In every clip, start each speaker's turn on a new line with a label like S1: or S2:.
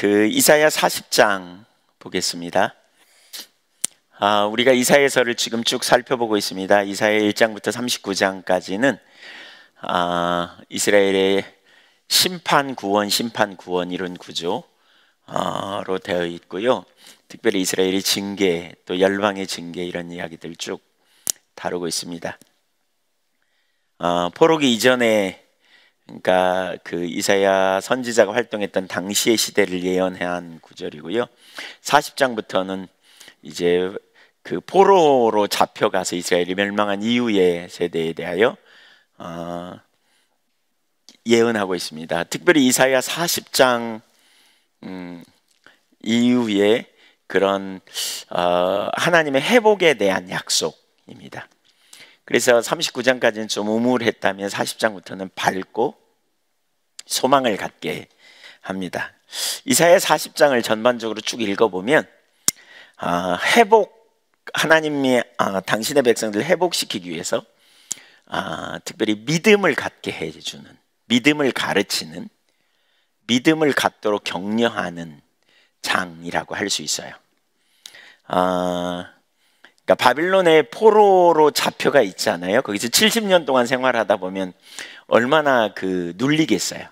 S1: 이사야 40장 보겠습니다. 우리가 이사야서를 지금 쭉 살펴보고 있습니다. 이사야 1장부터 39장까지는 이스라엘의 심판 구원 이런 구조로 되어 있고요. 특별히 이스라엘의 징계, 또 열방의 징계 이런 이야기들 쭉 다루고 있습니다. 포로기 이전에 그러니까 이사야 선지자가 활동했던 당시의 시대를 예언한 구절이고요. 40장부터는 이제 포로로 잡혀가서 이스라엘이 멸망한 이후의 세대에 대하여 예언하고 있습니다. 특별히 이사야 40장 이후에 그런 하나님의 회복에 대한 약속입니다. 그래서 39장까지는 좀 우물했다면 40장부터는 밝고 소망을 갖게 합니다. 이사야 40장을 전반적으로 쭉 읽어보면 하나님이 당신의 백성들을 회복시키기 위해서 특별히 믿음을 갖게 해주는, 믿음을 가르치는, 믿음을 갖도록 격려하는 장이라고 할 수 있어요. 그러니까 바빌론의 포로로 잡혀가 있잖아요. 거기서 70년 동안 생활하다 보면 얼마나 눌리겠어요.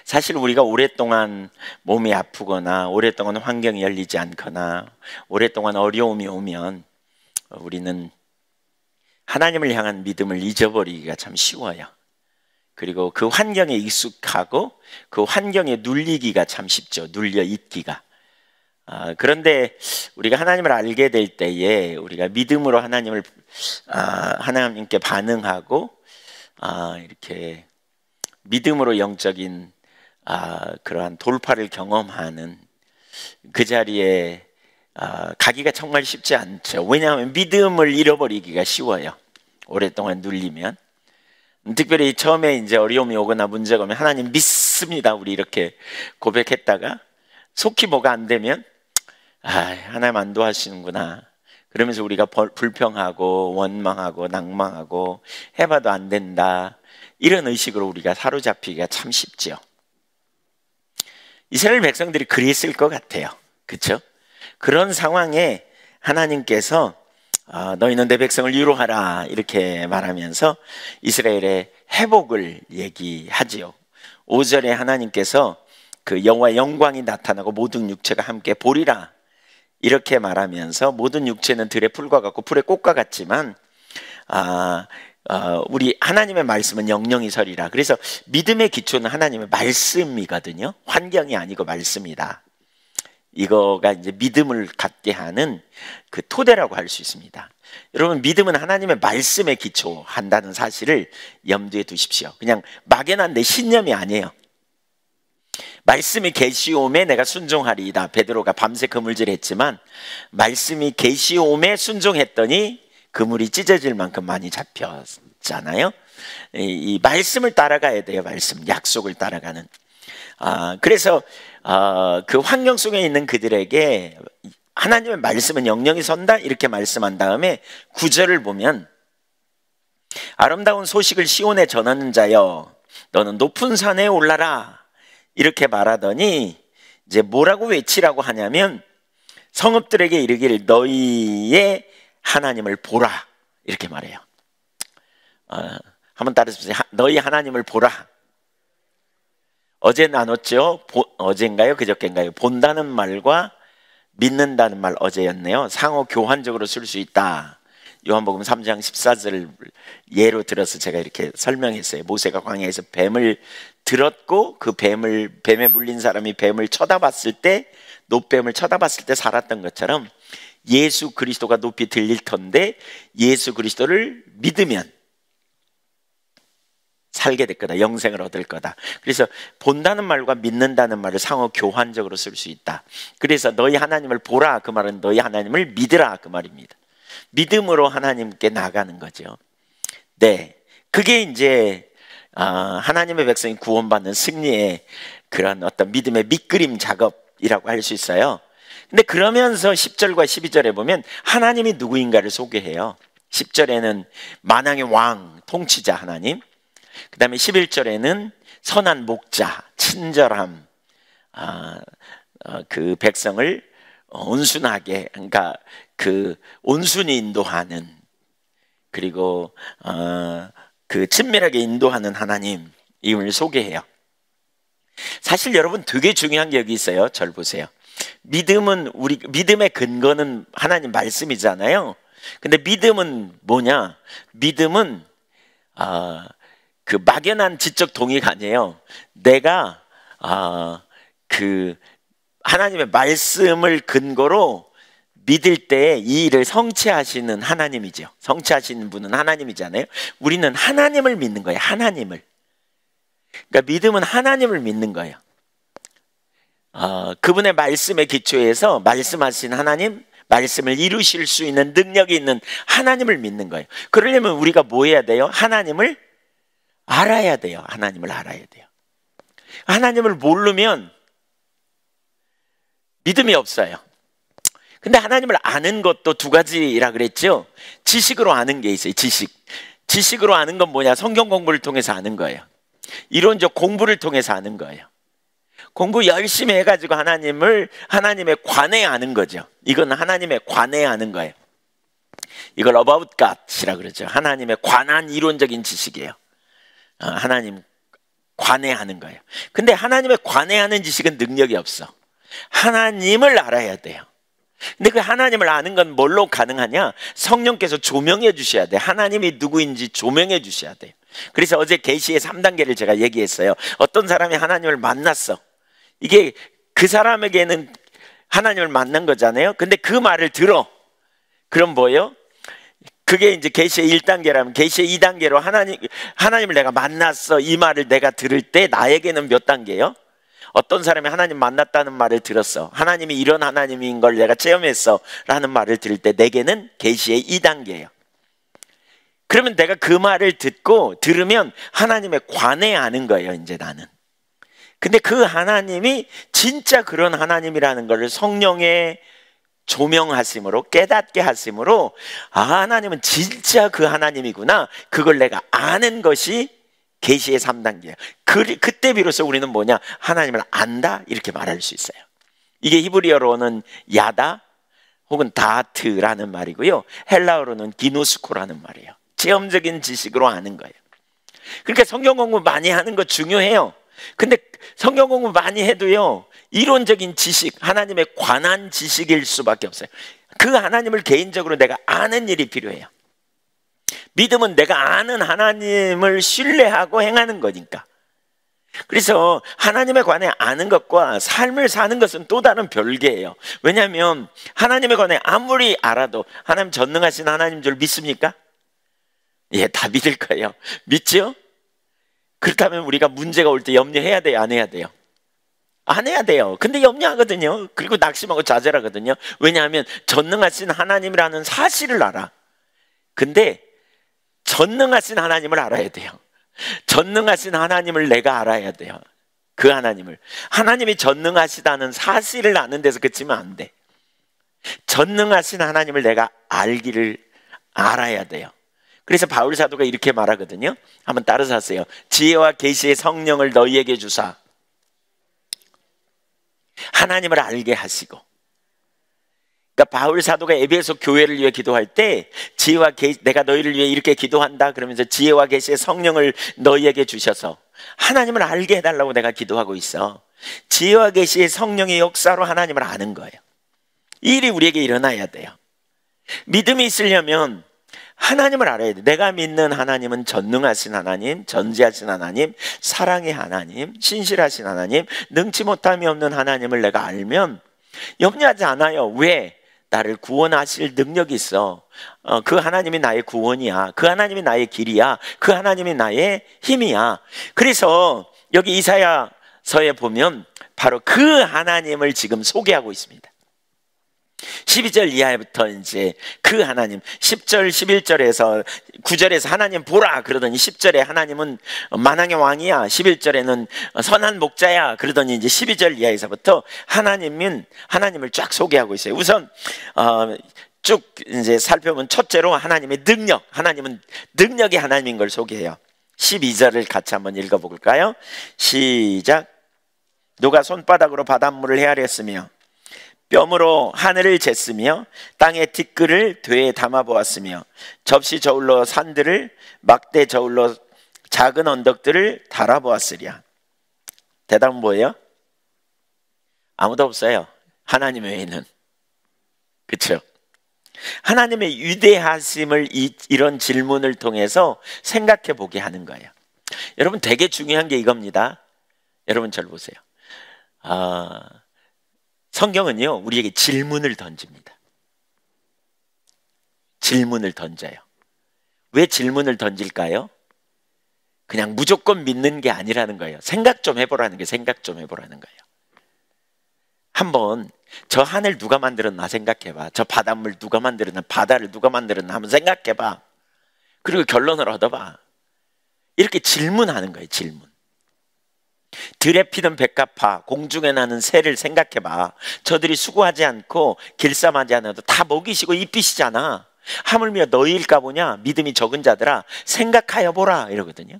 S1: 사실 우리가 오랫동안 몸이 아프거나 오랫동안 환경이 열리지 않거나 오랫동안 어려움이 오면 우리는 하나님을 향한 믿음을 잊어버리기가 참 쉬워요. 그리고 그 환경에 익숙하고 그 환경에 눌리기가 참 쉽죠. 눌려 있기가. 그런데 우리가 하나님을 알게 될 때에 우리가 믿음으로 하나님께 반응하고 이렇게 믿음으로 영적인 그러한 돌파를 경험하는 그 자리에 가기가 정말 쉽지 않죠. 왜냐하면 믿음을 잃어버리기가 쉬워요. 오랫동안 눌리면. 특별히 처음에 이제 어려움이 오거나 문제가 오면 하나님 믿습니다 우리 이렇게 고백했다가 속히 뭐가 안 되면 하나님 안 도와주시는구나 그러면서 우리가 불평하고 원망하고 낭망하고 해봐도 안 된다 이런 의식으로 우리가 사로잡히기가 참 쉽죠. 이스라엘 백성들이 그랬을 것 같아요. 그렇죠? 그런 상황에 하나님께서 너희는 내 백성을 위로하라 이렇게 말하면서 이스라엘의 회복을 얘기하지요. 5절에 하나님께서 여호와의 영광이 나타나고 모든 육체가 함께 보리라 이렇게 말하면서 모든 육체는 들의 풀과 같고 풀의 꽃과 같지만 우리 하나님의 말씀은 영영이 서리라. 그래서 믿음의 기초는 하나님의 말씀이거든요. 환경이 아니고 말씀이다. 이거가 이제 믿음을 갖게 하는 토대라고 할 수 있습니다. 여러분 믿음은 하나님의 말씀에 기초한다는 사실을 염두에 두십시오. 그냥 막연한 내 신념이 아니에요. 말씀이 계시오매 내가 순종하리이다. 베드로가 밤새 그물질했지만 말씀이 계시오매 순종했더니 그물이 찢어질 만큼 많이 잡혔잖아요. 이 말씀을 따라가야 돼요. 말씀, 약속을 따라가는. 그래서 그 환경 속에 있는 그들에게 하나님의 말씀은 영영이 선다 이렇게 말씀한 다음에 9절을 보면 아름다운 소식을 시온에 전하는 자여 너는 높은 산에 올라라 이렇게 말하더니 이제 뭐라고 외치라고 하냐면 성읍들에게 이르기를 너희의 하나님을 보라 이렇게 말해요. 한번 따라해보세요. 너희 하나님을 보라. 어제 나눴죠. 어젠가요? 그저께인가요? 본다는 말과 믿는다는 말 어제였네요. 상호 교환적으로 쓸 수 있다. 요한복음 3장 14절을 예로 들어서 제가 이렇게 설명했어요. 모세가 광야에서 뱀을 들었고 그 뱀에 물린 사람이 뱀을 쳐다봤을 때 노뱀을 쳐다봤을 때 살았던 것처럼 예수 그리스도가 높이 들릴 텐데 예수 그리스도를 믿으면 살게 될 거다. 영생을 얻을 거다. 그래서 본다는 말과 믿는다는 말을 상호 교환적으로 쓸 수 있다. 그래서 너희 하나님을 보라 그 말은 너희 하나님을 믿으라 그 말입니다. 믿음으로 하나님께 나가는 거죠. 네, 그게 이제 하나님의 백성이 구원받는 승리의 그런 어떤 믿음의 밑그림 작업이라고 할 수 있어요. 근데 그러면서 10절과 12절에 보면 하나님이 누구인가를 소개해요. 10절에는 만왕의 왕, 통치자 하나님. 그 다음에 11절에는 선한 목자, 친절함, 그 백성을 온순하게, 그러니까 그 온순히 인도하는, 그리고 그 친밀하게 인도하는 하나님임을 소개해요. 사실 여러분 되게 중요한 게 여기 있어요. 절 보세요. 믿음의 근거는 하나님 말씀이잖아요. 근데 믿음은 뭐냐? 믿음은 그 막연한 지적 동의가 아니에요. 내가 그 하나님의 말씀을 근거로 믿을 때 이 일을 성취하시는 하나님이죠. 성취하시는 분은 하나님이잖아요. 우리는 하나님을 믿는 거예요. 하나님을. 그러니까 믿음은 하나님을 믿는 거예요. 그분의 말씀에 기초해서 말씀하신 하나님, 말씀을 이루실 수 있는 능력이 있는 하나님을 믿는 거예요. 그러려면 우리가 뭐 해야 돼요? 하나님을 알아야 돼요. 하나님을 알아야 돼요. 하나님을 모르면 믿음이 없어요. 근데 하나님을 아는 것도 두 가지라 그랬죠. 지식으로 아는 게 있어요. 지식으로 아는 건 뭐냐? 성경 공부를 통해서 아는 거예요. 이론적 공부를 통해서 아는 거예요. 공부 열심히 해가지고 하나님에 관해 아는 거죠. 이건 하나님에 관해 아는 거예요. 이걸 about God이라 그러죠. 하나님에 관한 이론적인 지식이에요. 하나님 관해 하는 거예요. 근데 하나님에 관해 하는 지식은 능력이 없어. 하나님을 알아야 돼요. 근데 그 하나님을 아는 건 뭘로 가능하냐? 성령께서 조명해 주셔야 돼. 하나님이 누구인지 조명해 주셔야 돼요. 그래서 어제 계시의 3단계를 제가 얘기했어요. 어떤 사람이 하나님을 만났어. 이게 그 사람에게는 하나님을 만난 거잖아요. 근데 그 말을 들어. 그럼 뭐예요? 그게 이제 계시의 1단계라면 계시의 2단계로 하나님을 내가 만났어. 이 말을 내가 들을 때 나에게는 몇 단계예요? 어떤 사람이 하나님 만났다는 말을 들었어. 하나님이 이런 하나님인 걸 내가 체험했어 라는 말을 들을 때 내게는 계시의 2단계예요. 그러면 내가 그 말을 들으면 하나님에 관해 아는 거예요. 이제 나는. 근데 그 하나님이 진짜 그런 하나님이라는 것을 성령의 조명하심으로, 깨닫게 하심으로, 하나님은 진짜 그 하나님이구나, 그걸 내가 아는 것이 계시의 3단계예요. 그때 비로소 우리는 뭐냐? 하나님을 안다, 이렇게 말할 수 있어요. 이게 히브리어로는 야다 혹은 다트라는 말이고요, 헬라어로는 기노스코라는 말이에요. 체험적인 지식으로 아는 거예요. 그러니까 성경 공부 많이 하는 거 중요해요. 근데 성경 공부 많이 해도요, 이론적인 지식, 하나님에 관한 지식일 수밖에 없어요. 그 하나님을 개인적으로 내가 아는 일이 필요해요. 믿음은 내가 아는 하나님을 신뢰하고 행하는 거니까. 그래서 하나님에 관해 아는 것과 삶을 사는 것은 또 다른 별개예요. 왜냐하면 하나님에 관해 아무리 알아도 하나님 전능하신 하나님 줄 믿습니까? 예, 다 믿을 거예요. 믿죠? 그렇다면 우리가 문제가 올 때 염려해야 돼요? 안 해야 돼요? 안 해야 돼요. 근데 염려하거든요. 그리고 낙심하고 좌절하거든요. 왜냐하면 전능하신 하나님이라는 사실을 알아. 근데 전능하신 하나님을 알아야 돼요. 전능하신 하나님을 내가 알아야 돼요. 그 하나님이 전능하시다는 사실을 아는 데서 그치면 안 돼. 전능하신 하나님을 내가 알아야 돼요. 그래서 바울 사도가 이렇게 말하거든요. 한번 따라서 하세요. 지혜와 계시의 성령을 너희에게 주사 하나님을 알게 하시고. 그러니까 바울 사도가 에베소 교회를 위해 기도할 때 지혜와 계시, 내가 너희를 위해 이렇게 기도한다 그러면서 지혜와 계시의 성령을 너희에게 주셔서 하나님을 알게 해달라고 내가 기도하고 있어. 지혜와 계시의 성령의 역사로 하나님을 아는 거예요. 이 일이 우리에게 일어나야 돼요. 믿음이 있으려면 하나님을 알아야 돼. 내가 믿는 하나님은 전능하신 하나님, 전지하신 하나님, 사랑의 하나님, 신실하신 하나님, 능치 못함이 없는 하나님을 내가 알면 염려하지 않아요. 왜? 나를 구원하실 능력이 있어. 그 하나님이 나의 구원이야. 그 하나님이 나의 길이야. 그 하나님이 나의 힘이야. 그래서 여기 이사야서에 보면 바로 그 하나님을 지금 소개하고 있습니다. 12절 이하부터 이제 그 하나님, 10절, 11절에서 9절에서 하나님 보라 그러더니 10절에 하나님은 만왕의 왕이야, 11절에는 선한 목자야 그러더니 이제 12절 이하에서부터 하나님을 쫙 소개하고 있어요. 우선 쭉 이제 살펴보면 첫째로 하나님의 능력, 하나님은 능력의 하나님인 걸 소개해요. 12절을 같이 한번 읽어볼까요? 시작. 누가 손바닥으로 바닷물을 헤아렸으며 뼘으로 하늘을 쟀으며 땅의 티끌을 되에 담아 보았으며 접시 저울로 산들을 막대 저울로 작은 언덕들을 달아 보았으랴. 대답은 뭐예요? 아무도 없어요. 하나님 외에는. 그렇죠? 하나님의 위대하심을 이런 질문을 통해서 생각해 보게 하는 거예요. 여러분, 되게 중요한 게 이겁니다. 여러분 잘 보세요. 성경은요, 우리에게 질문을 던집니다. 질문을 던져요. 왜 질문을 던질까요? 그냥 무조건 믿는 게 아니라는 거예요. 생각 좀 해보라는 게, 생각 좀 해보라는 거예요. 한번 저 하늘 누가 만들었나 생각해봐. 저 바닷물 누가 만들었나, 바다를 누가 만들었나 한번 생각해봐. 그리고 결론을 얻어봐. 이렇게 질문하는 거예요. 질문. 들에 피는 백합화, 공중에 나는 새를 생각해봐. 저들이 수고하지 않고 길쌈하지 않아도 다 먹이시고 입히시잖아. 하물며 너희일까 보냐? 믿음이 적은 자들아, 생각하여 보라. 이러거든요.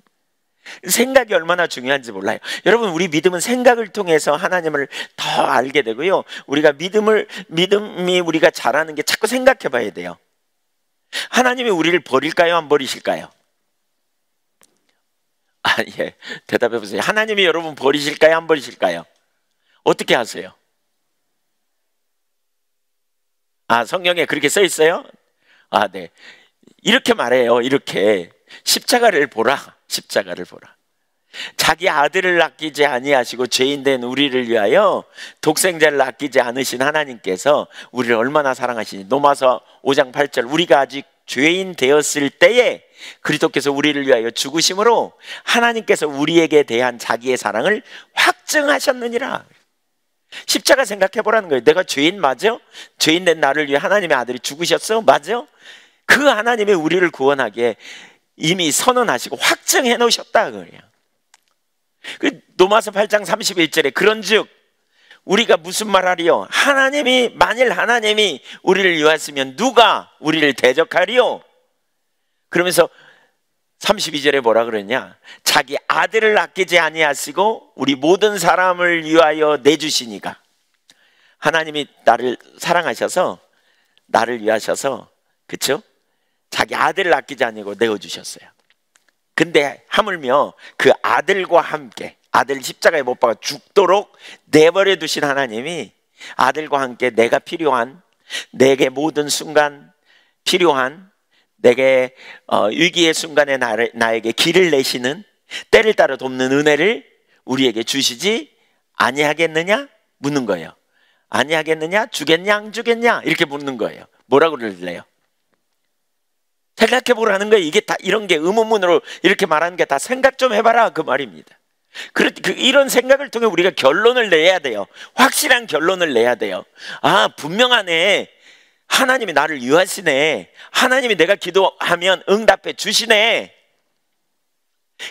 S1: 생각이 얼마나 중요한지 몰라요. 여러분, 우리 믿음은 생각을 통해서 하나님을 더 알게 되고요, 우리가 믿음이 우리가 잘하는 게 자꾸 생각해 봐야 돼요. 하나님이 우리를 버릴까요? 안 버리실까요? 예, 대답해 보세요. 하나님이 여러분 버리실까요? 안 버리실까요? 어떻게 하세요? 성경에 그렇게 써 있어요? 네. 이렇게 말해요. 이렇게. 십자가를 보라. 십자가를 보라. 자기 아들을 아끼지 아니하시고 죄인된 우리를 위하여 독생자를 아끼지 않으신 하나님께서 우리를 얼마나 사랑하시니. 로마서 5장 8절, 우리가 아직 죄인 되었을 때에 그리스도께서 우리를 위하여 죽으심으로 하나님께서 우리에게 대한 자기의 사랑을 확증하셨느니라. 십자가 생각해 보라는 거예요. 내가 죄인 맞아? 죄인 된 나를 위해 하나님의 아들이 죽으셨어? 맞아? 그 하나님의 우리를 구원하기에 이미 선언하시고 확증해 놓으셨다 그래요. 로마서 8장 31절에 그런즉 우리가 무슨 말하리요? 만일 하나님이 우리를 위하였으면 누가 우리를 대적하리요? 그러면서 32절에 뭐라 그러냐? 자기 아들을 아끼지 아니하시고 우리 모든 사람을 위하여 내주시니가. 하나님이 나를 사랑하셔서, 나를 위하셔서, 그쵸? 자기 아들을 아끼지 아니고 내어주셨어요. 근데 하물며 그 아들과 함께, 아들 십자가에 못 박아 죽도록 내버려 두신 하나님이 아들과 함께 내가 필요한, 내게 모든 순간 필요한, 내게 위기의 순간에 나에게 길을 내시는, 때를 따라 돕는 은혜를 우리에게 주시지 아니하겠느냐? 묻는 거예요. 아니하겠느냐? 주겠냐? 안 주겠냐? 이렇게 묻는 거예요. 뭐라고 그럴래요? 생각해 보라는 거예요. 이게 다, 이런 게 의문문으로 이렇게 말하는 게 다 생각 좀 해봐라 그 말입니다. 이런 생각을 통해 우리가 결론을 내야 돼요. 확실한 결론을 내야 돼요. 분명하네. 하나님이 나를 위하시네. 하나님이 내가 기도하면 응답해 주시네.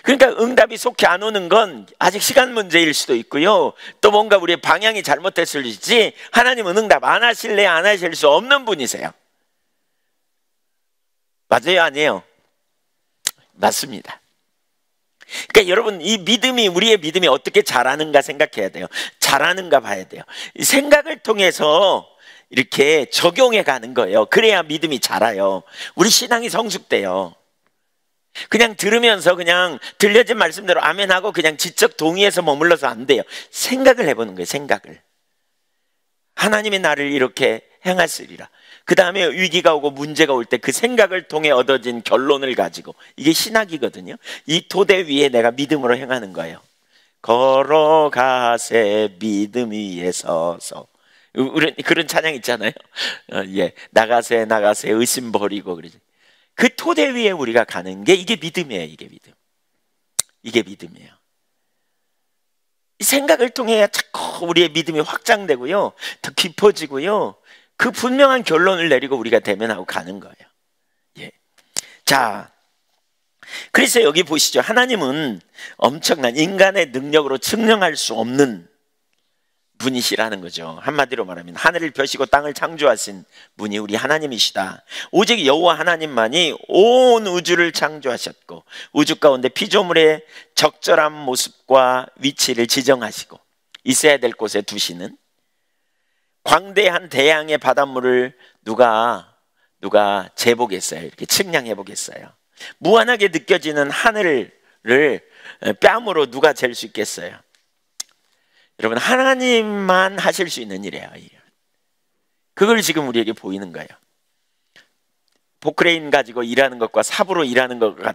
S1: 그러니까 응답이 속히 안 오는 건 아직 시간 문제일 수도 있고요, 또 뭔가 우리의 방향이 잘못됐을 수도 있지, 하나님은 응답 안 하실래? 안 하실 수 없는 분이세요. 맞아요? 아니에요? 맞습니다. 그러니까 여러분, 이 믿음이, 우리의 믿음이 어떻게 자라는가 생각해야 돼요. 자라는가 봐야 돼요. 이 생각을 통해서 이렇게 적용해 가는 거예요. 그래야 믿음이 자라요. 우리 신앙이 성숙돼요. 그냥 들으면서 그냥 들려진 말씀대로 아멘하고 그냥 지적 동의해서 머물러서 안 돼요. 생각을 해보는 거예요. 생각을. 하나님이 나를 이렇게 행하시리라. 그 다음에 위기가 오고 문제가 올 때 그 생각을 통해 얻어진 결론을 가지고, 이게 신학이거든요. 이 토대 위에 내가 믿음으로 행하는 거예요. 걸어가세 믿음 위에 서서. 그런 찬양 있잖아요. 나가세 나가세 의심 버리고 그러지. 그 토대 위에 우리가 가는 게 이게 믿음이에요. 이게 믿음. 이게 믿음이에요. 이 생각을 통해야 자꾸 우리의 믿음이 확장되고요, 더 깊어지고요, 그 분명한 결론을 내리고 우리가 대면하고 가는 거예요. 자, 그래서 여기 보시죠. 하나님은 엄청난 인간의 능력으로 측량할 수 없는 분이시라는 거죠. 한마디로 말하면 하늘을 펴시고 땅을 창조하신 분이 우리 하나님이시다. 오직 여호와 하나님만이 온 우주를 창조하셨고 우주 가운데 피조물의 적절한 모습과 위치를 지정하시고 있어야 될 곳에 두시는, 광대한 대양의 바닷물을 누가 재보겠어요? 이렇게 측량해 보겠어요? 무한하게 느껴지는 하늘을 뺨으로 누가 잴 수 있겠어요? 여러분, 하나님만 하실 수 있는 일이에요. 그걸 지금 우리에게 보이는 거예요. 포크레인 가지고 일하는 것과 삽으로 일하는 것과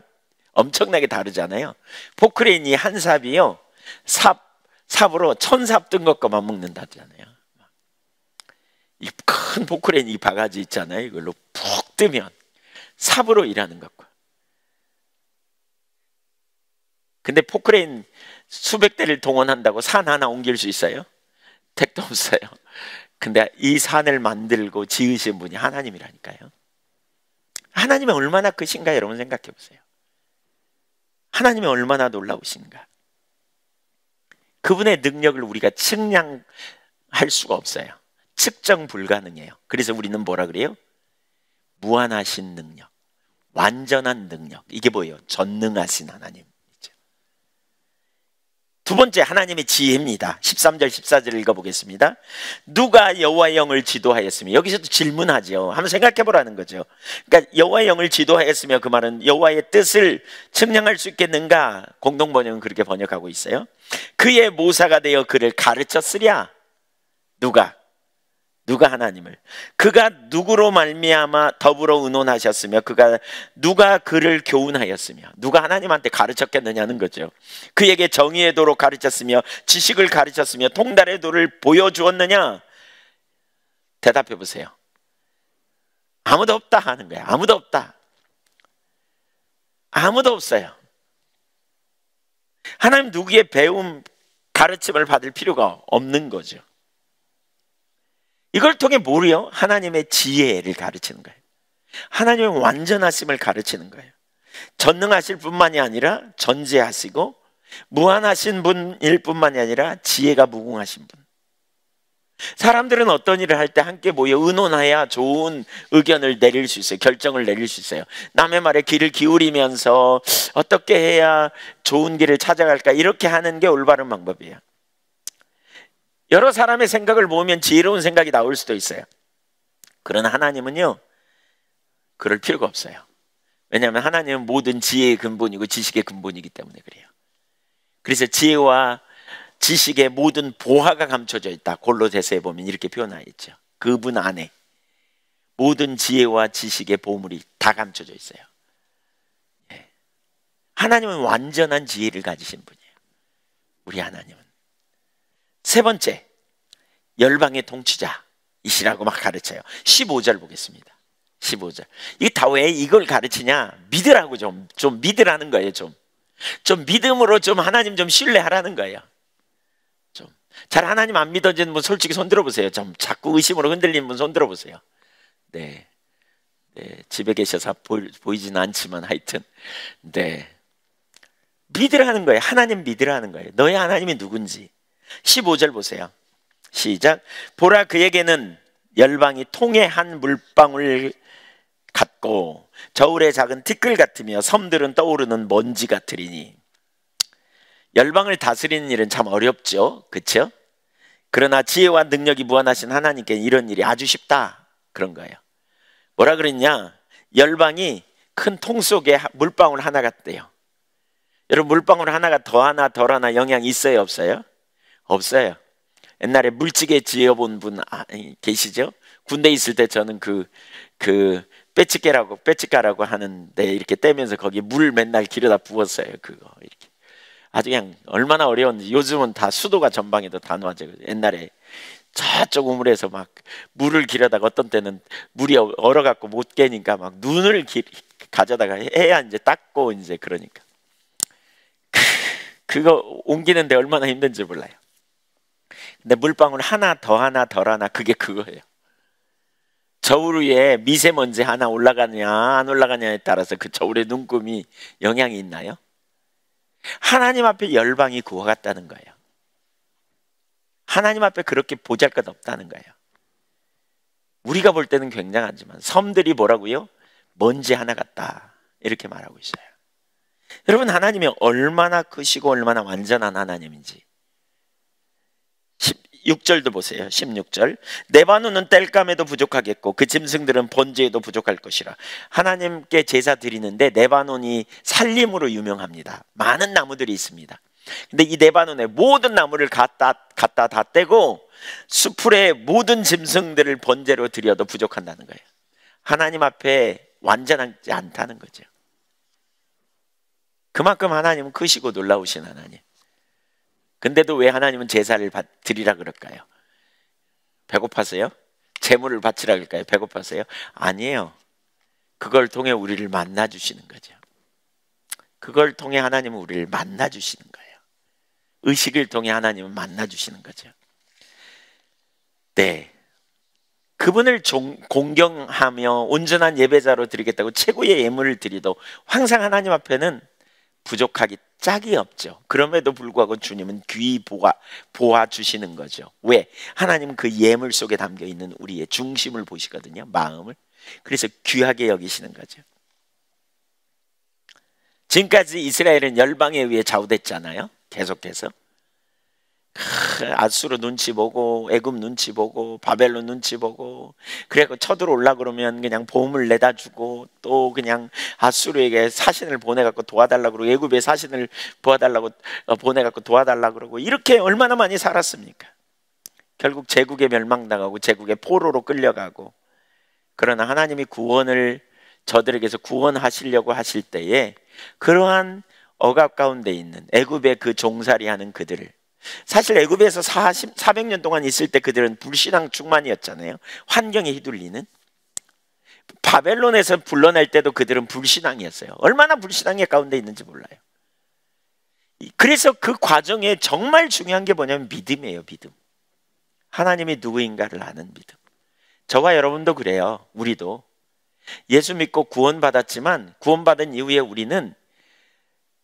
S1: 엄청나게 다르잖아요. 포크레인이 한 삽이요, 삽으로 1000삽 뜬 것과 맞먹는다잖아요. 이 큰 포크레인, 이 바가지 있잖아요. 이걸로 푹 뜨면 삽으로 일하는 것과. 근데 포크레인 수백 대를 동원한다고 산 하나 옮길 수 있어요? 택도 없어요. 근데 이 산을 만들고 지으신 분이 하나님이라니까요. 하나님이 얼마나 크신가 여러분 생각해 보세요. 하나님이 얼마나 놀라우신가. 그분의 능력을 우리가 측량할 수가 없어요. 측정 불가능해요. 그래서 우리는 뭐라 그래요? 무한하신 능력, 완전한 능력. 이게 뭐예요? 전능하신 하나님. 두 번째, 하나님의 지혜입니다. 13절 14절 읽어보겠습니다. 누가 여호와의 영을 지도하였으며, 여기서도 질문하죠. 한번 생각해 보라는 거죠. 그러니까 여호와의 영을 지도하였으며, 그 말은 여호와의 뜻을 측량할 수 있겠는가? 공동번역은 그렇게 번역하고 있어요. 그의 모사가 되어 그를 가르쳤으랴. 누가 하나님을, 그가 누구로 말미암아 더불어 의논하셨으며, 누가 그를 교훈하였으며, 누가 하나님한테 가르쳤겠느냐는 거죠. 그에게 정의의 도로 가르쳤으며 지식을 가르쳤으며 통달의 도를 보여주었느냐? 대답해 보세요. 아무도 없다 하는 거야. 아무도 없다. 아무도 없어요. 하나님 누구의 배움, 가르침을 받을 필요가 없는 거죠. 이걸 통해 뭐래요? 하나님의 지혜를 가르치는 거예요. 하나님의 완전하심을 가르치는 거예요. 전능하실 뿐만이 아니라 전지하시고 무한하신 분일 뿐만이 아니라 지혜가 무궁하신 분. 사람들은 어떤 일을 할 때 함께 모여 의논해야 좋은 의견을 내릴 수 있어요. 결정을 내릴 수 있어요. 남의 말에 귀를 기울이면서 어떻게 해야 좋은 길을 찾아갈까, 이렇게 하는 게 올바른 방법이에요. 여러 사람의 생각을 모으면 지혜로운 생각이 나올 수도 있어요. 그러나 하나님은요, 그럴 필요가 없어요. 왜냐하면 하나님은 모든 지혜의 근본이고 지식의 근본이기 때문에 그래요. 그래서 지혜와 지식의 모든 보화가 감춰져 있다. 골로새서에 보면 이렇게 표현하여 있죠. 그분 안에 모든 지혜와 지식의 보물이 다 감춰져 있어요. 하나님은 완전한 지혜를 가지신 분이에요. 우리 하나님은. 세 번째, 열방의 통치자이시라고 막 가르쳐요. 15절 보겠습니다. 15절. 이게 다 왜 이걸 가르치냐? 믿으라고 좀 믿으라는 거예요. 좀 믿음으로 좀 하나님 좀 신뢰하라는 거예요. 잘 하나님 안 믿어지는 분 솔직히 손 들어보세요. 좀 자꾸 의심으로 흔들리는 분 손 들어보세요. 네, 집에 계셔서 보이지는 않지만 하여튼 믿으라는 거예요. 하나님 믿으라는 거예요. 너의 하나님이 누군지. 15절 보세요. 시작. 보라, 그에게는 열방이 통의 한 물방울 같고 저울의 작은 티끌 같으며 섬들은 떠오르는 먼지 같으리니. 열방을 다스리는 일은 참 어렵죠, 그렇죠? 그러나 지혜와 능력이 무한하신 하나님께 이런 일이 아주 쉽다, 그런 거예요. 뭐라 그랬냐? 열방이 큰 통 속에 물방울 하나 같대요. 여러분, 물방울 하나가 더 하나 덜 하나 영향이 있어요, 없어요? 없어요. 옛날에 물찌개 지어본 분 계시죠? 군대 있을 때 저는 그 빼치가라고 하는데 이렇게 떼면서 거기 물 맨날 길에다 부었어요. 그거 이렇게 아주 그냥 얼마나 어려웠는지. 요즘은 다 수도가 전방에도 다 놓아져요. 옛날에 저쪽 우물에서 막 물을 길어다가 어떤 때는 물이 얼어갖고 못 깨니까 막 눈을 가져다가 해야 이제 닦고 이제 그러니까 그거 옮기는데 얼마나 힘든지 몰라요. 근데 물방울 하나 더 하나 덜 하나 그게 그거예요. 저울 위에 미세먼지 하나 올라가냐 안 올라가냐에 따라서 그 저울의 눈금이 영향이 있나요? 하나님 앞에 열방이 그와 같다는 거예요. 하나님 앞에 그렇게 보잘것 없다는 거예요. 우리가 볼 때는 굉장하지만 섬들이 뭐라고요? 먼지 하나 같다, 이렇게 말하고 있어요. 여러분, 하나님이 얼마나 크시고 얼마나 완전한 하나님인지 16절도 보세요. 16절. 레바논은 땔감에도 부족하겠고 그 짐승들은 번제에도 부족할 것이라. 하나님께 제사 드리는데 레바논이 살림으로 유명합니다. 많은 나무들이 있습니다. 근데 이 레바논에 모든 나무를 갖다 다 떼고 수풀의 모든 짐승들을 번제로 드려도 부족한다는 거예요. 하나님 앞에 완전하지 않다는 거죠. 그만큼 하나님은 크시고 놀라우신 하나님. 근데도 왜 하나님은 제사를 드리라 그럴까요? 배고파서요? 제물을 바치라 그럴까요? 배고파서요? 아니에요. 그걸 통해 우리를 만나 주시는 거죠. 그걸 통해 하나님은 우리를 만나 주시는 거예요. 의식을 통해 하나님은 만나 주시는 거죠. 네, 그분을 공경하며 온전한 예배자로 드리겠다고 최고의 예물을 드리도 항상 하나님 앞에는 부족하기 짝이 없죠. 그럼에도 불구하고 주님은 귀히 보아 주시는 거죠. 왜? 하나님은 그 예물 속에 담겨 있는 우리의 중심을 보시거든요. 마음을. 그래서 귀하게 여기시는 거죠. 지금까지 이스라엘은 열방에 의해 좌우됐잖아요. 계속해서 아수르 눈치 보고 애굽 눈치 보고 바벨론 눈치 보고, 그래서 쳐들어올라 그러면 그냥 보험을 내다 주고, 또 그냥 아수르에게 사신을 보내갖고 도와달라고 그러고, 애굽에 사신을 보내갖고 도와달라고 그러고, 이렇게 얼마나 많이 살았습니까? 결국 제국에 멸망당하고 제국의 포로로 끌려가고. 그러나 하나님이 구원을 저들에게서 구원하시려고 하실 때에 그러한 억압 가운데 있는 애굽의 그 종살이하는 그들을, 사실 애굽에서 400년 동안 있을 때 그들은 불신앙 충만이었잖아요. 환경에 휘둘리는. 바벨론에서 불러낼 때도 그들은 불신앙이었어요. 얼마나 불신앙의 가운데 있는지 몰라요. 그래서 그 과정에 정말 중요한 게 뭐냐면 믿음이에요. 믿음. 하나님이 누구인가를 아는 믿음. 저와 여러분도 그래요. 우리도 예수 믿고 구원받았지만 구원받은 이후에 우리는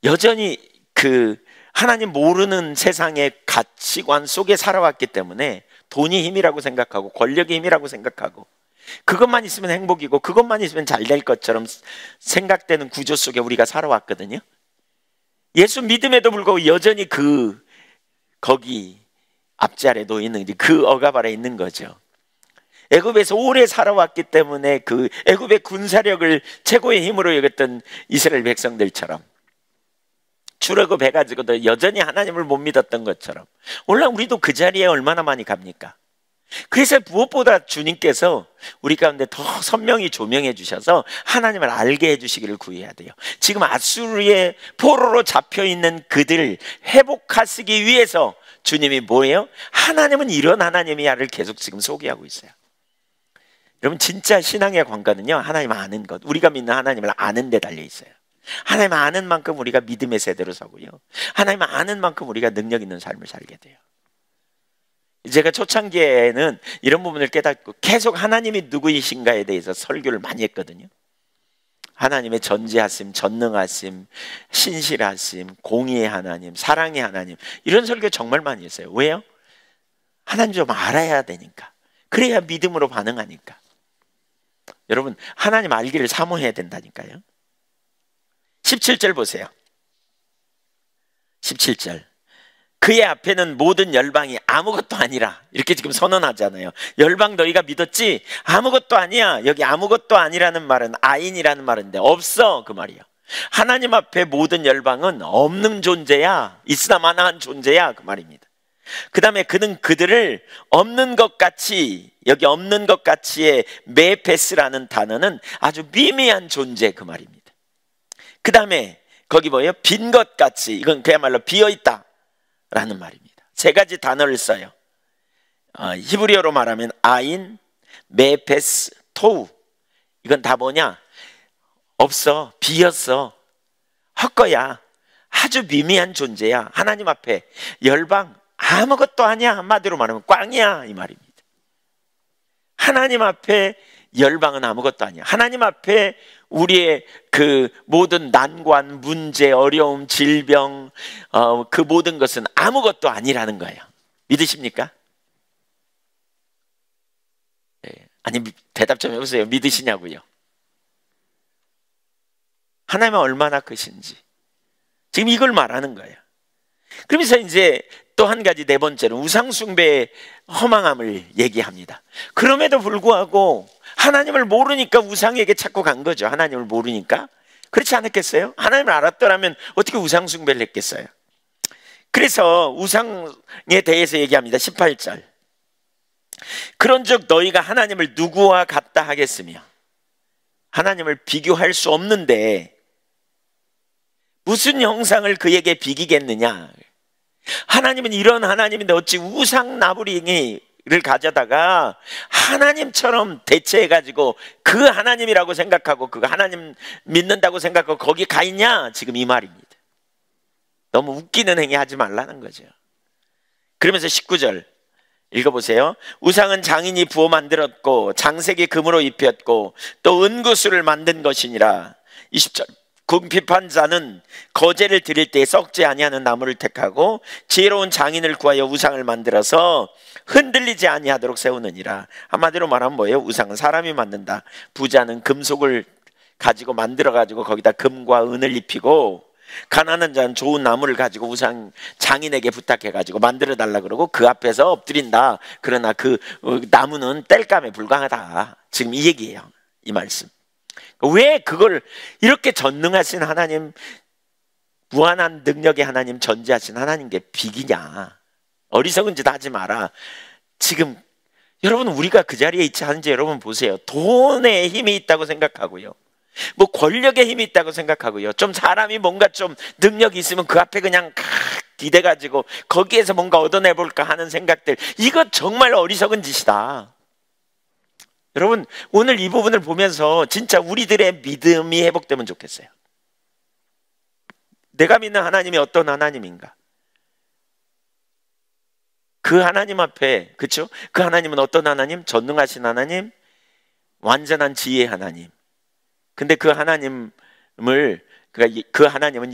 S1: 여전히 그 하나님 모르는 세상의 가치관 속에 살아왔기 때문에 돈이 힘이라고 생각하고 권력이 힘이라고 생각하고 그것만 있으면 행복이고 그것만 있으면 잘 될 것처럼 생각되는 구조 속에 우리가 살아왔거든요. 예수 믿음에도 불구하고 여전히 거기 앞자리에 놓이는 그 억압 아래 있는 거죠. 애굽에서 오래 살아왔기 때문에 그 애굽의 군사력을 최고의 힘으로 여겼던 이스라엘 백성들처럼 출애굽해가지고도 여전히 하나님을 못 믿었던 것처럼 오늘 우리도 그 자리에 얼마나 많이 갑니까? 그래서 무엇보다 주님께서 우리 가운데 더 선명히 조명해 주셔서 하나님을 알게 해주시기를 구해야 돼요. 지금 아수르의 포로로 잡혀있는 그들을 회복하시기 위해서 주님이 뭐예요? 하나님은 이런 하나님이야를 계속 지금 소개하고 있어요. 여러분, 진짜 신앙의 관건은요, 하나님 아는 것, 우리가 믿는 하나님을 아는 데 달려 있어요. 하나님 아는 만큼 우리가 믿음의 세대로 서고요, 하나님 아는 만큼 우리가 능력 있는 삶을 살게 돼요. 제가 초창기에는 이런 부분을 깨닫고 계속 하나님이 누구이신가에 대해서 설교를 많이 했거든요. 하나님의 전지하심, 전능하심, 신실하심, 공의의 하나님, 사랑의 하나님, 이런 설교 정말 많이 했어요. 왜요? 하나님 좀 알아야 되니까. 그래야 믿음으로 반응하니까. 여러분, 하나님 알기를 사모해야 된다니까요. 17절 보세요. 17절. 그의 앞에는 모든 열방이 아무것도 아니라, 이렇게 지금 선언하잖아요. 열방 너희가 믿었지? 아무것도 아니야. 여기 아무것도 아니라는 말은 아인이라는 말인데 없어, 그 말이에요. 하나님 앞에 모든 열방은 없는 존재야, 있으나 마나한 존재야, 그 말입니다. 그 다음에 그는 그들을 없는 것 같이, 여기 없는 것 같이의 메페스라는 단어는 아주 미미한 존재, 그 말입니다. 그 다음에 거기 뭐예요? 빈 것 같이, 이건 그야말로 비어있다 라는 말입니다. 세 가지 단어를 써요. 히브리어로 말하면 아인, 메페스, 토우. 이건 다 뭐냐? 없어, 비었어, 헛거야, 아주 미미한 존재야. 하나님 앞에 열방 아무것도 아니야. 한마디로 말하면 꽝이야, 이 말입니다. 하나님 앞에 열방은 아무것도 아니야. 하나님 앞에 우리의 그 모든 난관, 문제, 어려움, 질병, 그 모든 것은 아무것도 아니라는 거예요. 믿으십니까? 네. 아니, 대답 좀 해보세요. 믿으시냐고요? 하나님은 얼마나 크신지 지금 이걸 말하는 거예요. 그러면서 이제 또 한 가지, 네 번째는 우상숭배의 허망함을 얘기합니다. 그럼에도 불구하고 하나님을 모르니까 우상에게 자꾸 간 거죠. 하나님을 모르니까. 그렇지 않았겠어요? 하나님을 알았더라면 어떻게 우상숭배를 했겠어요? 그래서 우상에 대해서 얘기합니다. 18절. 그런즉 너희가 하나님을 누구와 같다 하겠으며, 하나님을 비교할 수 없는데 무슨 형상을 그에게 비기겠느냐. 하나님은 이런 하나님인데 어찌 우상 나부랭이를 가져다가 하나님처럼 대체해가지고 그 하나님이라고 생각하고 그 하나님 믿는다고 생각하고 거기 가 있냐, 지금 이 말입니다. 너무 웃기는 행위 하지 말라는 거죠. 그러면서 19절 읽어보세요. 우상은 장인이 부어 만들었고 장색이 금으로 입혔고 또 은구수를 만든 것이니라. 20절. 궁핍한 자는 거제를 드릴 때 썩지 아니하는 나무를 택하고 지혜로운 장인을 구하여 우상을 만들어서 흔들리지 아니하도록 세우느니라. 한마디로 말하면 뭐예요? 우상은 사람이 만든다. 부자는 금속을 가지고 만들어가지고 거기다 금과 은을 입히고, 가난한 자는 좋은 나무를 가지고 우상 장인에게 부탁해가지고 만들어 달라 그러고 그 앞에서 엎드린다. 그러나 그 나무는 땔감에 불과하다. 지금 이 얘기예요. 이 말씀. 왜 그걸 이렇게 전능하신 하나님, 무한한 능력의 하나님, 전지하신 하나님께 비기냐. 어리석은 짓 하지 마라. 지금 여러분, 우리가 그 자리에 있지 않은지 여러분 보세요. 돈에 힘이 있다고 생각하고요, 뭐 권력에 힘이 있다고 생각하고요, 좀 사람이 뭔가 좀 능력이 있으면 그 앞에 그냥 기대가지고 거기에서 뭔가 얻어내볼까 하는 생각들, 이거 정말 어리석은 짓이다. 여러분, 오늘 이 부분을 보면서 진짜 우리들의 믿음이 회복되면 좋겠어요. 내가 믿는 하나님이 어떤 하나님인가? 그 하나님 앞에, 그렇죠? 그 하나님은 어떤 하나님? 전능하신 하나님, 완전한 지혜의 하나님. 근데 그 하나님은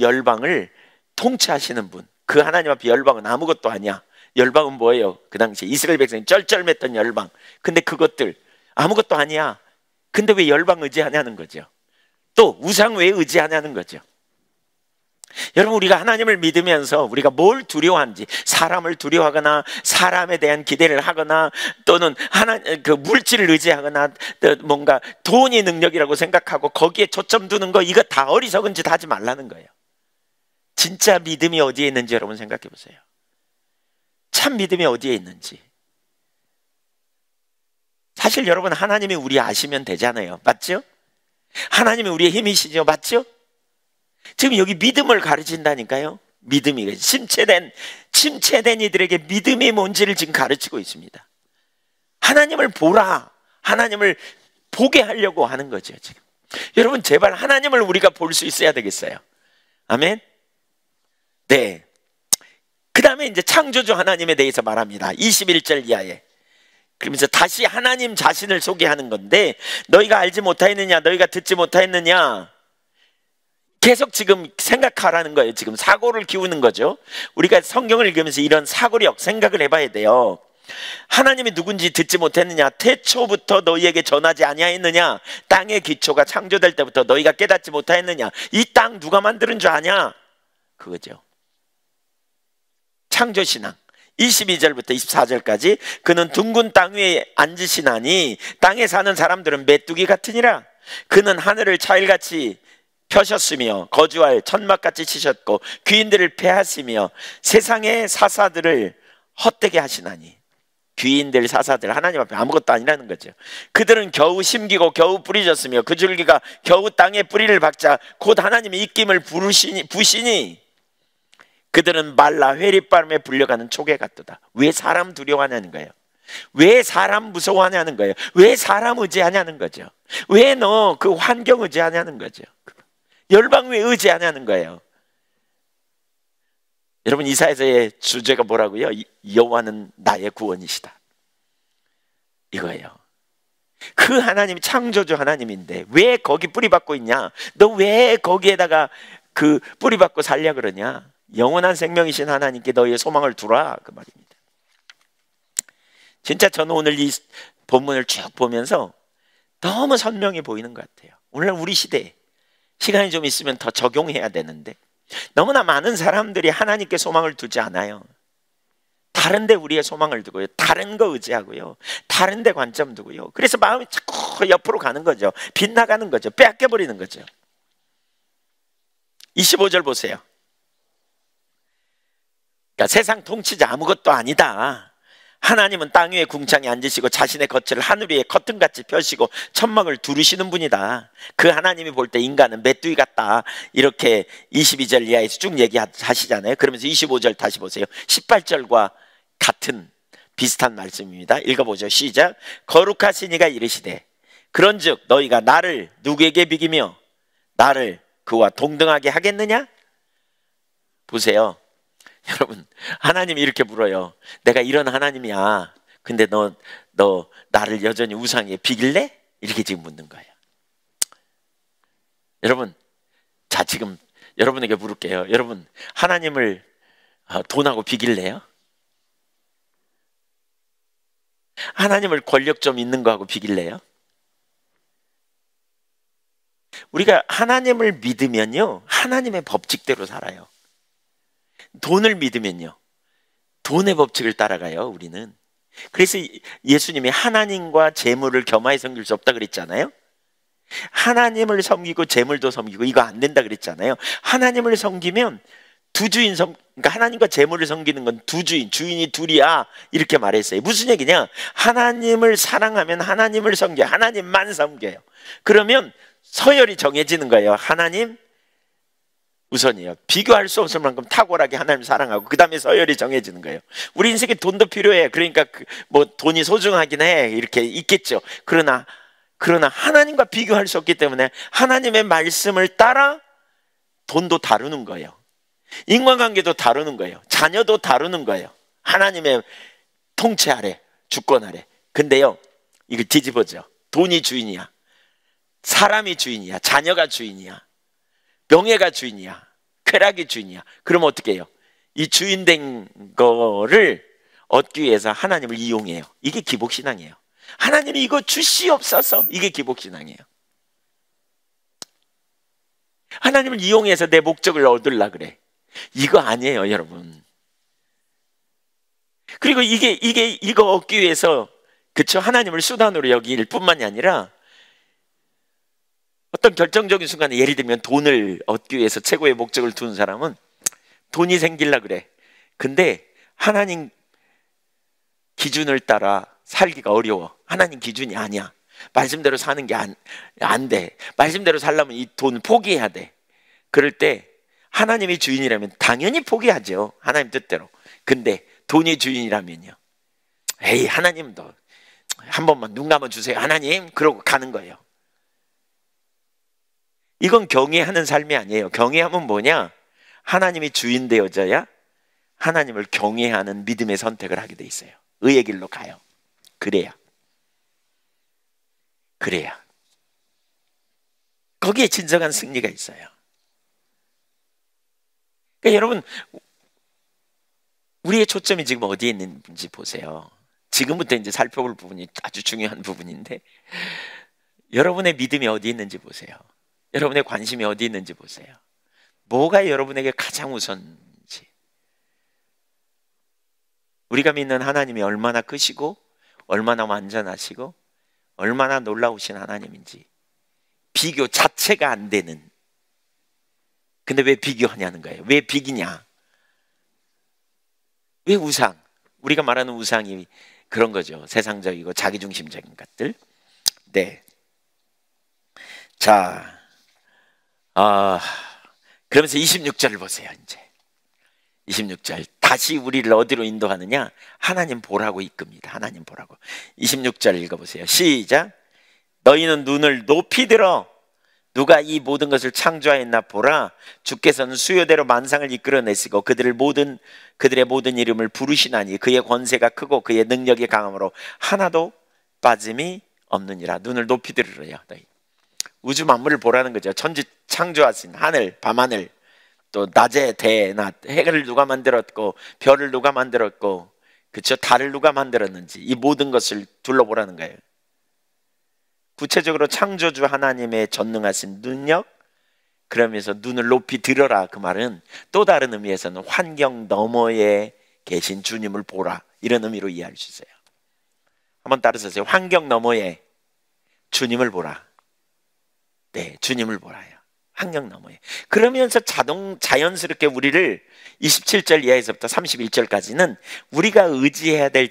S1: 열방을 통치하시는 분. 그 하나님 앞에 열방은 아무것도 아니야. 열방은 뭐예요? 그 당시에 이스라엘 백성이 쩔쩔맸던 열방. 근데 그것들 아무것도 아니야. 근데 왜 열방 의지하냐는 거죠. 또 우상 왜 의지하냐는 거죠. 여러분, 우리가 하나님을 믿으면서 우리가 뭘 두려워하는지, 사람을 두려워하거나 사람에 대한 기대를 하거나 또는 그 물질을 의지하거나 뭔가 돈이 능력이라고 생각하고 거기에 초점 두는 거, 이거 다 어리석은 짓 하지 말라는 거예요. 진짜 믿음이 어디에 있는지 여러분 생각해 보세요. 참 믿음이 어디에 있는지. 사실 여러분, 하나님이 우리 아시면 되잖아요. 맞죠? 하나님이 우리의 힘이시죠. 맞죠? 지금 여기 믿음을 가르친다니까요. 믿음이 침체된 이들에게 믿음이 뭔지를 지금 가르치고 있습니다. 하나님을 보라, 하나님을 보게 하려고 하는 거죠. 지금 여러분, 제발 하나님을 우리가 볼 수 있어야 되겠어요. 아멘. 네. 그 다음에 이제 창조주 하나님에 대해서 말합니다. 21절 이하에. 그러면서 다시 하나님 자신을 소개하는 건데, 너희가 알지 못하였느냐, 너희가 듣지 못하였느냐, 계속 지금 생각하라는 거예요. 지금 사고를 키우는 거죠. 우리가 성경을 읽으면서 이런 사고력, 생각을 해봐야 돼요. 하나님이 누군지 듣지 못했느냐, 태초부터 너희에게 전하지 아니하였느냐, 땅의 기초가 창조될 때부터 너희가 깨닫지 못하였느냐, 이 땅 누가 만드는 줄 아냐, 그거죠. 창조신앙 22절부터 24절까지. 그는 둥근 땅 위에 앉으시나니 땅에 사는 사람들은 메뚜기 같으니라. 그는 하늘을 차일같이 펴셨으며 거주할 천막같이 치셨고 귀인들을 패하시며 세상의 사사들을 헛되게 하시나니. 귀인들, 사사들, 하나님 앞에 아무것도 아니라는 거죠. 그들은 겨우 심기고 겨우 뿌리졌으며 그 줄기가 겨우 땅에 뿌리를 박자 곧 하나님의 입김을 부시니 그들은 말라 회리바람에 불려가는 초계 같도다. 왜 사람 두려워하냐는 거예요. 왜 사람 무서워하냐는 거예요. 왜 사람 의지하냐는 거죠. 왜 너 그 환경 의지하냐는 거죠. 열방 왜 의지하냐는 거예요. 여러분, 이사야서의 주제가 뭐라고요? 여호와는 나의 구원이시다, 이거예요. 그 하나님이 창조주 하나님인데 왜 거기 뿌리 박고 있냐? 너 왜 거기에다가 그 뿌리 박고 살려 그러냐? 영원한 생명이신 하나님께 너희의 소망을 두라, 그 말입니다. 진짜 저는 오늘 이 본문을 쭉 보면서 너무 선명해 보이는 것 같아요. 오늘 우리 시대에 시간이 좀 있으면 더 적용해야 되는데 너무나 많은 사람들이 하나님께 소망을 두지 않아요. 다른 데 우리의 소망을 두고요. 다른 거 의지하고요. 다른 데 관점 두고요. 그래서 마음이 자꾸 옆으로 가는 거죠. 빗나가는 거죠. 빼앗겨버리는 거죠. 25절 보세요. 그러니까 세상 통치자 아무것도 아니다. 하나님은 땅 위에 궁창에 앉으시고 자신의 겉을 하늘 위에 커튼같이 펴시고 천막을 두르시는 분이다. 그 하나님이 볼 때 인간은 메뚜기 같다. 이렇게 22절 이하에서 쭉 얘기하시잖아요. 그러면서 25절 다시 보세요. 18절과 같은 비슷한 말씀입니다. 읽어보죠. 시작. 거룩하신 이가 이르시되 그런즉 너희가 나를 누구에게 비기며 나를 그와 동등하게 하겠느냐? 보세요. 여러분, 하나님이 이렇게 물어요. 내가 이런 하나님이야. 근데 너 나를 여전히 우상에 비길래? 이렇게 지금 묻는 거예요. 여러분, 자 지금 여러분에게 물을게요. 여러분, 하나님을 돈하고 비길래요? 하나님을 권력 좀 있는 거하고 비길래요? 우리가 하나님을 믿으면요, 하나님의 법칙대로 살아요. 돈을 믿으면요, 돈의 법칙을 따라가요. 우리는. 그래서 예수님이 하나님과 재물을 겸하여 섬길 수 없다 그랬잖아요. 하나님을 섬기고 재물도 섬기고 이거 안 된다 그랬잖아요. 하나님을 섬기면 두 주인 그러니까 하나님과 재물을 섬기는 건 두 주인이 둘이야 이렇게 말했어요. 무슨 얘기냐? 하나님을 사랑하면 하나님을 섬겨요. 하나님만 섬겨요. 그러면 서열이 정해지는 거예요. 하나님 우선이에요. 비교할 수 없을 만큼 탁월하게 하나님 사랑하고 그 다음에 서열이 정해지는 거예요. 우리 인생에 돈도 필요해. 그러니까 뭐 돈이 소중하긴 해. 이렇게 있겠죠. 그러나 하나님과 비교할 수 없기 때문에 하나님의 말씀을 따라 돈도 다루는 거예요. 인간관계도 다루는 거예요. 자녀도 다루는 거예요. 하나님의 통치 아래, 주권 아래. 근데요, 이걸 뒤집어져. 돈이 주인이야, 사람이 주인이야, 자녀가 주인이야, 명예가 주인이야, 쾌락이 주인이야. 그럼 어떻게 해요? 이 주인된 거를 얻기 위해서 하나님을 이용해요. 이게 기복신앙이에요. 하나님이 이거 주시옵소서. 이게 기복신앙이에요. 하나님을 이용해서 내 목적을 얻으려 그래. 이거 아니에요, 여러분. 그리고 이거 얻기 위해서, 그쵸? 하나님을 수단으로 여길 뿐만이 아니라 어떤 결정적인 순간에, 예를 들면 돈을 얻기 위해서 최고의 목적을 두는 사람은 돈이 생길라 그래. 근데 하나님 기준을 따라 살기가 어려워. 하나님 기준이 아니야. 말씀대로 사는 게 안 돼. 말씀대로 살려면 이 돈을 포기해야 돼. 그럴 때 하나님이 주인이라면 당연히 포기하죠. 하나님 뜻대로. 근데 돈이 주인이라면요, 에이 하나님도 한 번만 눈 감아 주세요 하나님, 그러고 가는 거예요. 이건 경외하는 삶이 아니에요. 경외하면 뭐냐? 하나님이 주인 되어져야 하나님을 경외하는 믿음의 선택을 하게 돼 있어요. 의의 길로 가요. 그래야 거기에 진정한 승리가 있어요. 그러니까 여러분, 우리의 초점이 지금 어디에 있는지 보세요. 지금부터 이제 살펴볼 부분이 아주 중요한 부분인데, 여러분의 믿음이 어디 있는지 보세요. 여러분의 관심이 어디 있는지 보세요. 뭐가 여러분에게 가장 우선인지. 우리가 믿는 하나님이 얼마나 크시고 얼마나 완전하시고 얼마나 놀라우신 하나님인지 비교 자체가 안 되는. 근데 왜 비교하냐는 거예요. 왜 비기냐? 왜 우상? 우리가 말하는 우상이 그런 거죠. 세상적이고 자기중심적인 것들. 네. 자, 그러면서 26절을 보세요. 이제 26절 다시 우리를 어디로 인도하느냐? 하나님 보라고 이끕니다. 하나님 보라고. 26절 읽어보세요. 시작. 너희는 눈을 높이 들어 누가 이 모든 것을 창조하였나 보라. 주께서는 수요대로 만상을 이끌어내시고 그들의 모든 이름을 부르시나니 그의 권세가 크고 그의 능력이 강함으로 하나도 빠짐이 없느니라. 눈을 높이 들으래요. 너희 우주 만물을 보라는 거죠. 천지 창조하신 하늘, 밤하늘, 또 낮에 대낮, 해를 누가 만들었고 별을 누가 만들었고, 그렇죠? 달을 누가 만들었는지 이 모든 것을 둘러보라는 거예요. 구체적으로 창조주 하나님의 전능하신 능력, 그러면서 눈을 높이 들어라. 그 말은 또 다른 의미에서는 환경 너머의 계신 주님을 보라, 이런 의미로 이해할 수 있어요. 한번 따라서세요. 환경 너머에 주님을 보라. 네, 주님을 보라요. 환경 너머에. 그러면서 자연스럽게 우리를 27절 이하에서부터 31절까지는 우리가 의지해야 될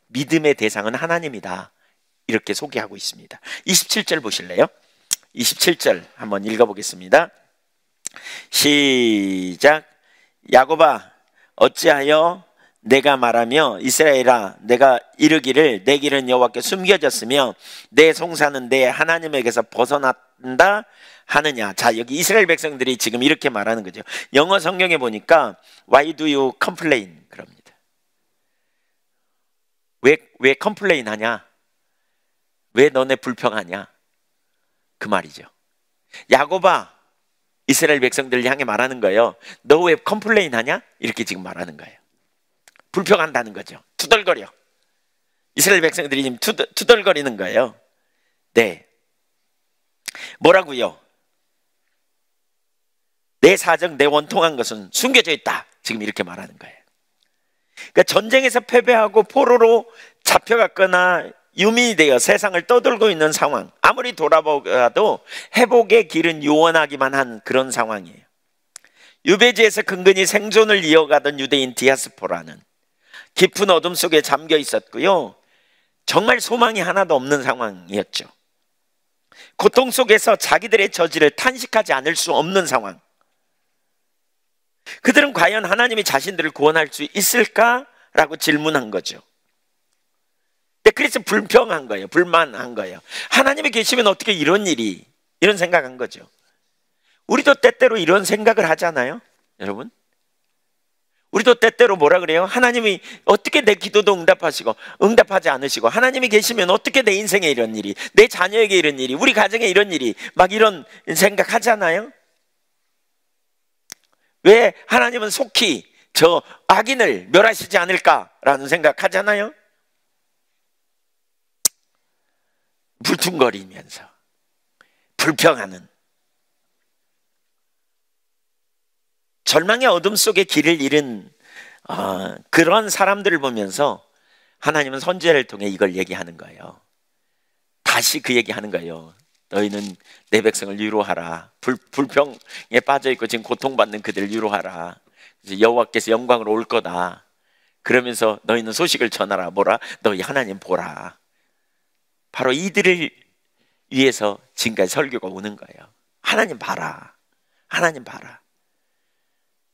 S1: 믿음의 대상은 하나님이다, 이렇게 소개하고 있습니다. 27절 보실래요? 27절 한번 읽어보겠습니다. 시작. 야곱아, 어찌하여 내가 말하며 이스라엘아, 내가 이르기를 내 길은 여호와께 숨겨졌으며 내 송사는 내 하나님에게서 벗어난다 하느냐. 자, 여기 이스라엘 백성들이 지금 이렇게 말하는 거죠. 영어 성경에 보니까 Why do you complain? 그럽니다. 왜 컴플레인 하냐? 왜 너네 불평하냐? 그 말이죠. 야곱아, 이스라엘 백성들을 향해 말하는 거예요. 너 왜 컴플레인 하냐? 이렇게 지금 말하는 거예요. 불평한다는 거죠. 투덜거려. 이스라엘 백성들이 지금 투덜거리는 거예요. 네. 뭐라고요? 내 사정, 내 원통한 것은 숨겨져 있다, 지금 이렇게 말하는 거예요. 그러니까 전쟁에서 패배하고 포로로 잡혀갔거나 유민이 되어 세상을 떠돌고 있는 상황, 아무리 돌아보아도 회복의 길은 요원하기만 한 그런 상황이에요. 유배지에서 근근히 생존을 이어가던 유대인 디아스포라는 깊은 어둠 속에 잠겨 있었고요, 정말 소망이 하나도 없는 상황이었죠. 고통 속에서 자기들의 저지를 탄식하지 않을 수 없는 상황. 그들은 과연 하나님이 자신들을 구원할 수 있을까라고 질문한 거죠. 그래서 불평한 거예요. 불만한 거예요. 하나님이 계시면 어떻게 이런 생각한 거죠. 우리도 때때로 이런 생각을 하잖아요, 여러분. 우리도 때때로 뭐라 그래요? 하나님이 어떻게 내 기도도 응답하지 않으시고, 하나님이 계시면 어떻게 내 인생에 이런 일이, 내 자녀에게 이런 일이, 우리 가정에 이런 일이, 막 이런 생각하잖아요. 왜 하나님은 속히 저 악인을 멸하시지 않을까라는 생각하잖아요. 물퉁거리면서 불평하는, 절망의 어둠 속에 길을 잃은 그런 사람들을 보면서 하나님은 선지자를 통해 이걸 얘기하는 거예요. 다시 그 얘기하는 거예요. 너희는 내 백성을 위로하라. 불평에 빠져있고 지금 고통받는 그들을 위로하라. 여호와께서 영광으로 올 거다. 그러면서 너희는 소식을 전하라. 뭐라? 너희 하나님 보라. 바로 이들을 위해서 지금까지 설교가 오는 거예요. 하나님 봐라. 하나님 봐라.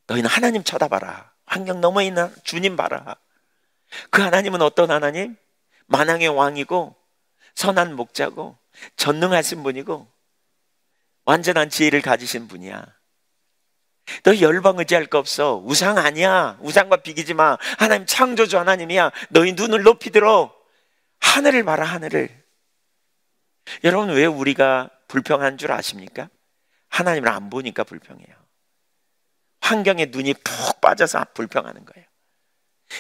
S1: 너희는 하나님 쳐다봐라. 환경 너머에 있는 주님 봐라. 그 하나님은 어떤 하나님? 만왕의 왕이고 선한 목자고 전능하신 분이고 완전한 지혜를 가지신 분이야. 너희 열방 의지할 거 없어. 우상 아니야. 우상과 비기지 마. 하나님 창조주 하나님이야. 너희 눈을 높이 들어. 하늘을 봐라, 하늘을. 여러분, 왜 우리가 불평한 줄 아십니까? 하나님을 안 보니까 불평해요. 환경에 눈이 푹 빠져서 불평하는 거예요.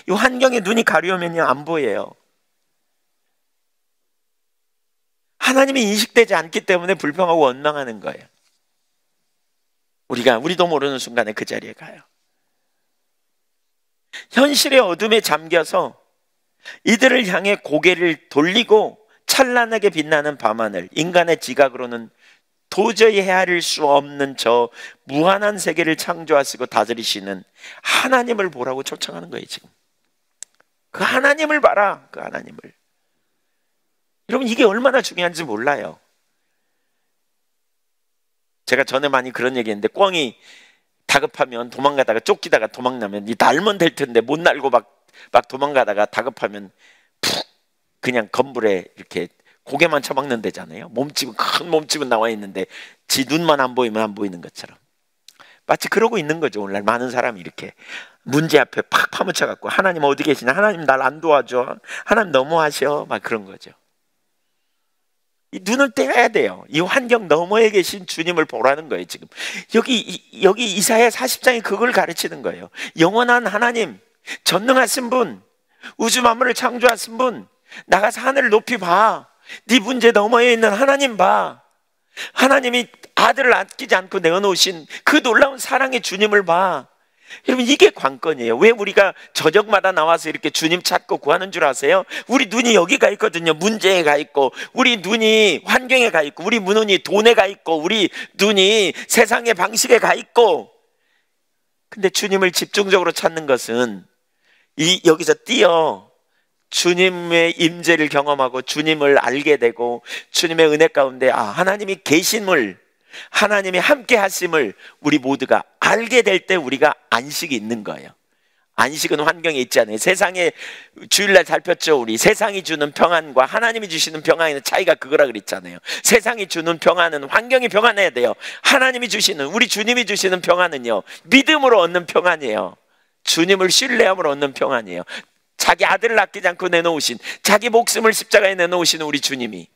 S1: 이 환경에 눈이 가려우면요, 안 보여요. 하나님이 인식되지 않기 때문에 불평하고 원망하는 거예요. 우리도 모르는 순간에 그 자리에 가요. 현실의 어둠에 잠겨서 이들을 향해 고개를 돌리고 찬란하게 빛나는 밤하늘, 인간의 지각으로는 도저히 헤아릴 수 없는 저 무한한 세계를 창조하시고 다스리시는 하나님을 보라고 초청하는 거예요. 지금 그 하나님을 봐라. 그 하나님을. 여러분, 이게 얼마나 중요한지 몰라요. 제가 전에 많이 그런 얘기했는데, 꿩이 다급하면 도망가다가 쫓기다가 도망나면 이 날면 될 텐데 못 날고 막 도망가다가 다급하면 푹 그냥 건물에 이렇게 고개만 처박는 데잖아요. 큰 몸집은 나와 있는데 지 눈만 안 보이면 안 보이는 것처럼 마치 그러고 있는 거죠. 오늘날 많은 사람이 이렇게 문제 앞에 팍 파묻혀 갖고 하나님 어디 계시냐, 하나님 날 안 도와줘, 하나님 너무하셔, 막 그런 거죠. 이 눈을 떼야 돼요. 이 환경 너머에 계신 주님을 보라는 거예요. 지금 여기 이사야 40장이 그걸 가르치는 거예요. 영원한 하나님, 전능하신 분, 우주 만물을 창조하신 분, 나가서 하늘을 높이 봐. 네 문제 너머에 있는 하나님 봐. 하나님이 아들을 아끼지 않고 내어놓으신 그 놀라운 사랑의 주님을 봐. 여러분, 이게 관건이에요. 왜 우리가 저녁마다 나와서 이렇게 주님 찾고 구하는 줄 아세요? 우리 눈이 여기 가 있거든요. 문제에 가 있고, 우리 눈이 환경에 가 있고, 우리 눈이 돈에 가 있고, 우리 눈이 세상의 방식에 가 있고. 근데 주님을 집중적으로 찾는 것은 여기서 뛰어 주님의 임재를 경험하고 주님을 알게 되고, 주님의 은혜 가운데 하나님이 계심을, 하나님이 함께 하심을 우리 모두가 알게 될 때 우리가 안식이 있는 거예요. 안식은 환경에 있지 않아요. 세상에 주일날 살폈죠. 우리 세상이 주는 평안과 하나님이 주시는 평안의 차이가 그거라 그랬잖아요. 세상이 주는 평안은 환경이 평안해야 돼요. 하나님이 주시는, 우리 주님이 주시는 평안은요, 믿음으로 얻는 평안이에요. 주님을 신뢰함으로 얻는 평안이에요. 자기 아들을 아끼지 않고 내놓으신, 자기 목숨을 십자가에 내놓으시는 우리 주님이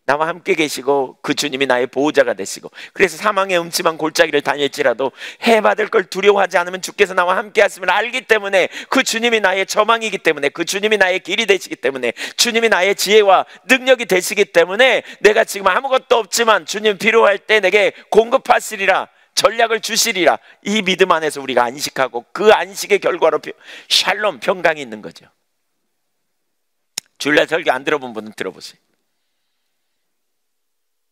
S1: 나와 함께 계시고, 그 주님이 나의 보호자가 되시고, 그래서 사망의 음침한 골짜기를 다닐지라도 해받을 걸 두려워하지 않으면 주께서 나와 함께 하심을 알기 때문에, 그 주님이 나의 저망이기 때문에, 그 주님이 나의 길이 되시기 때문에, 주님이 나의 지혜와 능력이 되시기 때문에, 내가 지금 아무것도 없지만 주님 필요할 때 내게 공급하시리라, 전략을 주시리라, 이 믿음 안에서 우리가 안식하고, 그 안식의 결과로 샬롬, 평강이 있는 거죠. 주일날 설교 안 들어본 분은 들어보세요.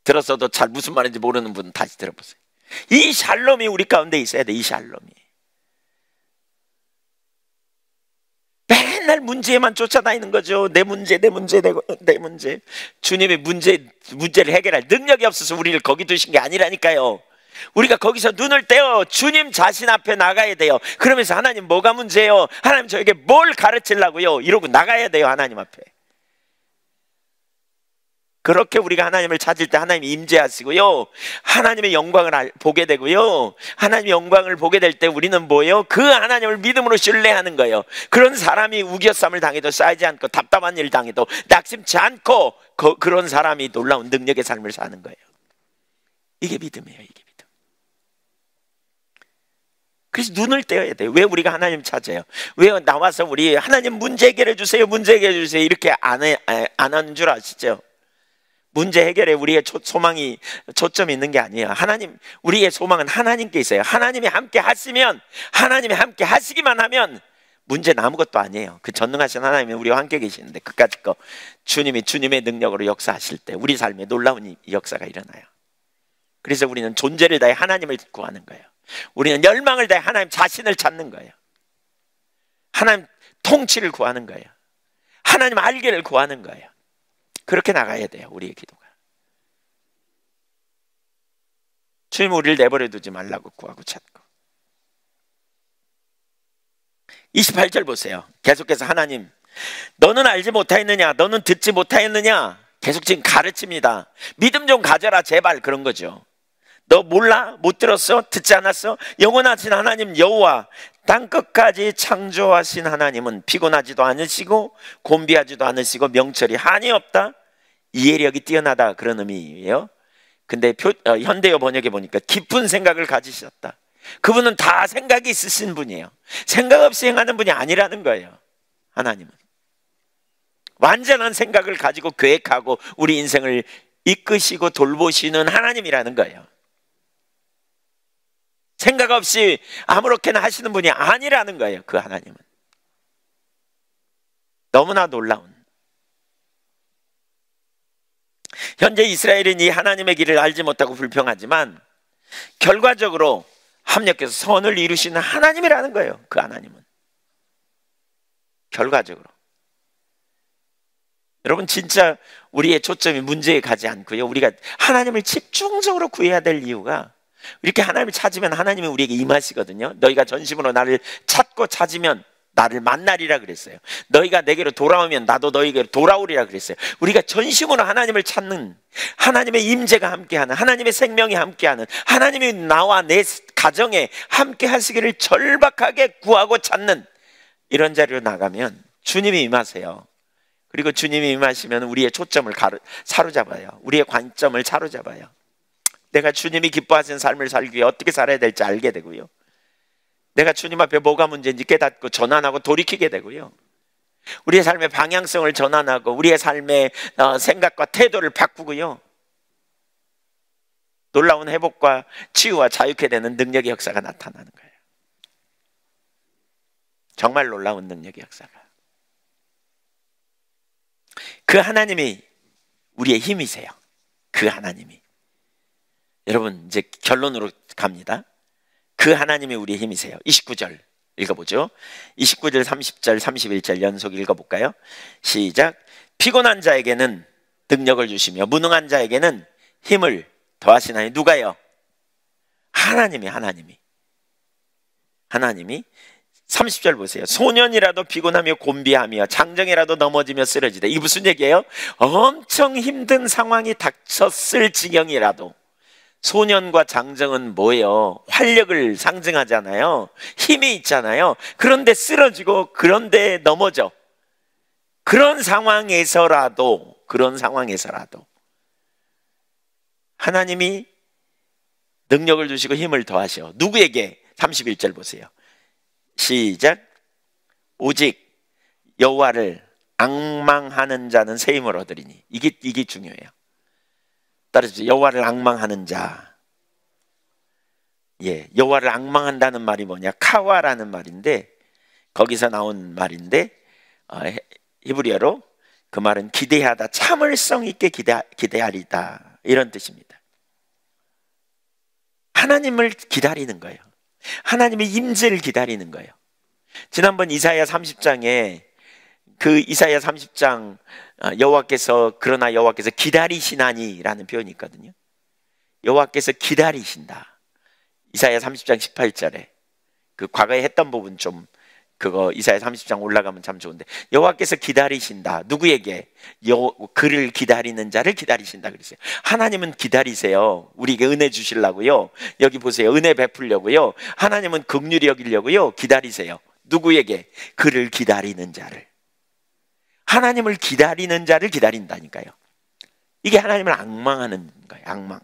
S1: 들었어도 잘 무슨 말인지 모르는 분은 다시 들어보세요. 이 샬롬이 우리 가운데 있어야 돼. 이 샬롬이. 맨날 문제에만 쫓아다니는 거죠. 내 문제, 내 문제, 내 문제. 주님의 문제를 해결할 능력이 없어서 우리를 거기 두신 게 아니라니까요. 우리가 거기서 눈을 떼어 주님 자신 앞에 나가야 돼요. 그러면서 하나님 뭐가 문제예요? 하나님 저에게 뭘 가르치려고요? 이러고 나가야 돼요. 하나님 앞에. 그렇게 우리가 하나님을 찾을 때 하나님이 임재하시고요, 하나님의 영광을 보게 되고요, 하나님의 영광을 보게 될 때 우리는 뭐예요? 그 하나님을 믿음으로 신뢰하는 거예요. 그런 사람이 우겨쌈을 당해도 쌓이지 않고, 답답한 일 당해도 낙심치 않고, 그런 사람이 놀라운 능력의 삶을 사는 거예요. 이게 믿음이에요. 이게 믿음. 그래서 눈을 떼어야 돼요. 왜 우리가 하나님 찾아요? 왜 나와서 우리 하나님 문제 해결해 주세요, 문제 해결해 주세요 이렇게 안 하는 줄 아시죠? 문제 해결에 우리의 소망이 초점이 있는 게 아니에요. 하나님, 우리의 소망은 하나님께 있어요. 하나님이 함께 하시면, 하나님이 함께 하시기만 하면 문제는 아무것도 아니에요. 그 전능하신 하나님이 우리와 함께 계시는데, 그까짓 거 주님이 주님의 능력으로 역사하실 때 우리 삶에 놀라운 역사가 일어나요. 그래서 우리는 존재를 다해 하나님을 구하는 거예요. 우리는 열망을 다해 하나님 자신을 찾는 거예요. 하나님 통치를 구하는 거예요. 하나님 알기를 구하는 거예요. 그렇게 나가야 돼요. 우리의 기도가. 주님 우리를 내버려 두지 말라고 구하고 찾고. 28절 보세요. 계속해서 하나님, 너는 알지 못하였느냐? 너는 듣지 못하였느냐? 계속 지금 가르칩니다. 믿음 좀 가져라 제발, 그런 거죠. 너 몰라? 못 들었어? 듣지 않았어? 영원하신 하나님 여호와, 땅끝까지 창조하신 하나님은 피곤하지도 않으시고 곤비하지도 않으시고 명철이 한이 없다, 이해력이 뛰어나다, 그런 의미예요. 근데 현대어 번역에 보니까 깊은 생각을 가지셨다. 그분은 다 생각이 있으신 분이에요. 생각 없이 행하는 분이 아니라는 거예요. 하나님은 완전한 생각을 가지고 계획하고 우리 인생을 이끄시고 돌보시는 하나님이라는 거예요. 생각 없이 아무렇게나 하시는 분이 아니라는 거예요. 그 하나님은 너무나 놀라운. 현재 이스라엘은 이 하나님의 길을 알지 못하고 불평하지만 결과적으로 합력해서 선을 이루시는 하나님이라는 거예요. 그 하나님은 결과적으로. 여러분, 진짜 우리의 초점이 문제에 가지 않고요, 우리가 하나님을 집중적으로 구해야 될 이유가, 이렇게 하나님을 찾으면 하나님이 우리에게 임하시거든요. 너희가 전심으로 나를 찾고 찾으면 나를 만나리라 그랬어요. 너희가 내게로 돌아오면 나도 너희에게로 돌아오리라 그랬어요. 우리가 전심으로 하나님을 찾는, 하나님의 임재가 함께하는, 하나님의 생명이 함께하는, 하나님이 나와 내 가정에 함께 하시기를 절박하게 구하고 찾는 이런 자리로 나가면 주님이 임하세요. 그리고 주님이 임하시면 우리의 초점을 사로잡아요. 우리의 관점을 사로잡아요. 내가 주님이 기뻐하시는 삶을 살기 위해 어떻게 살아야 될지 알게 되고요, 내가 주님 앞에 뭐가 문제인지 깨닫고 전환하고 돌이키게 되고요, 우리의 삶의 방향성을 전환하고 우리의 삶의 생각과 태도를 바꾸고요, 놀라운 회복과 치유와 자유케 되는 능력의 역사가 나타나는 거예요. 정말 놀라운 능력의 역사가. 그 하나님이 우리의 힘이세요. 그 하나님이. 여러분 이제 결론으로 갑니다. 그 하나님이 우리의 힘이세요. 29절 읽어보죠. 29절, 30절, 31절 연속 읽어볼까요? 시작. 피곤한 자에게는 능력을 주시며 무능한 자에게는 힘을 더하시나니. 누가요? 하나님이. 30절 보세요. 소년이라도 피곤하며 곤비하며 장정이라도 넘어지며 쓰러지다. 이게 무슨 얘기예요? 엄청 힘든 상황이 닥쳤을 지경이라도. 소년과 장정은 뭐예요? 활력을 상징하잖아요. 힘이 있잖아요. 그런데 쓰러지고 그런데 넘어져. 그런 상황에서라도 하나님이 능력을 주시고 힘을 더하셔. 누구에게? 31절 보세요. 시작. 오직 여호와를 앙망하는 자는 새 힘을 얻으리니. 이게 중요해요. 따라서 여호와를 앙망하는 자. 예, 여호와를 앙망한다는 말이 뭐냐? 카와라는 말인데, 거기서 나온 말인데, 히브리어로 그 말은 기대하다, 참을성 있게 기대하리다, 이런 뜻입니다. 하나님을 기다리는 거예요. 하나님의 임재를 기다리는 거예요. 지난번 이사야 30장에 그 이사야 30장 그러나 여호와께서 기다리시나니라는 표현이 있거든요. 여호와께서 기다리신다. 이사야 30장 18절에 그 과거에 했던 부분 좀 그거 이사야 30장 올라가면 참 좋은데, 여호와께서 기다리신다. 누구에게? 그를 기다리는 자를 기다리신다 그랬어요. 하나님은 기다리세요. 우리에게 은혜 주시려고요. 여기 보세요. 은혜 베풀려고요. 하나님은 긍휼히 여기려고요. 기다리세요. 누구에게? 그를 기다리는 자를. 하나님을 기다리는 자를 기다린다니까요. 이게 하나님을 앙망하는 거예요. 앙망.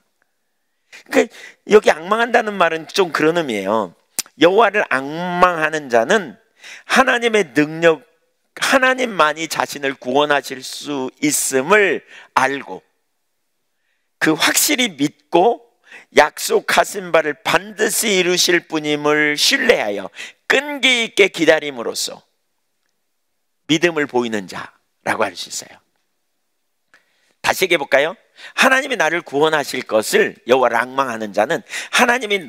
S1: 그러니까 여기 앙망한다는 말은 좀 그런 의미예요. 여호와를 앙망하는 자는 하나님의 능력, 하나님만이 자신을 구원하실 수 있음을 알고 그 확실히 믿고 약속하신 바를 반드시 이루실 분임을 신뢰하여 끈기 있게 기다림으로써 믿음을 보이는 자라고 할 수 있어요. 다시 얘기해 볼까요? 하나님이 나를 구원하실 것을, 여호와를 앙망하는 자는 하나님이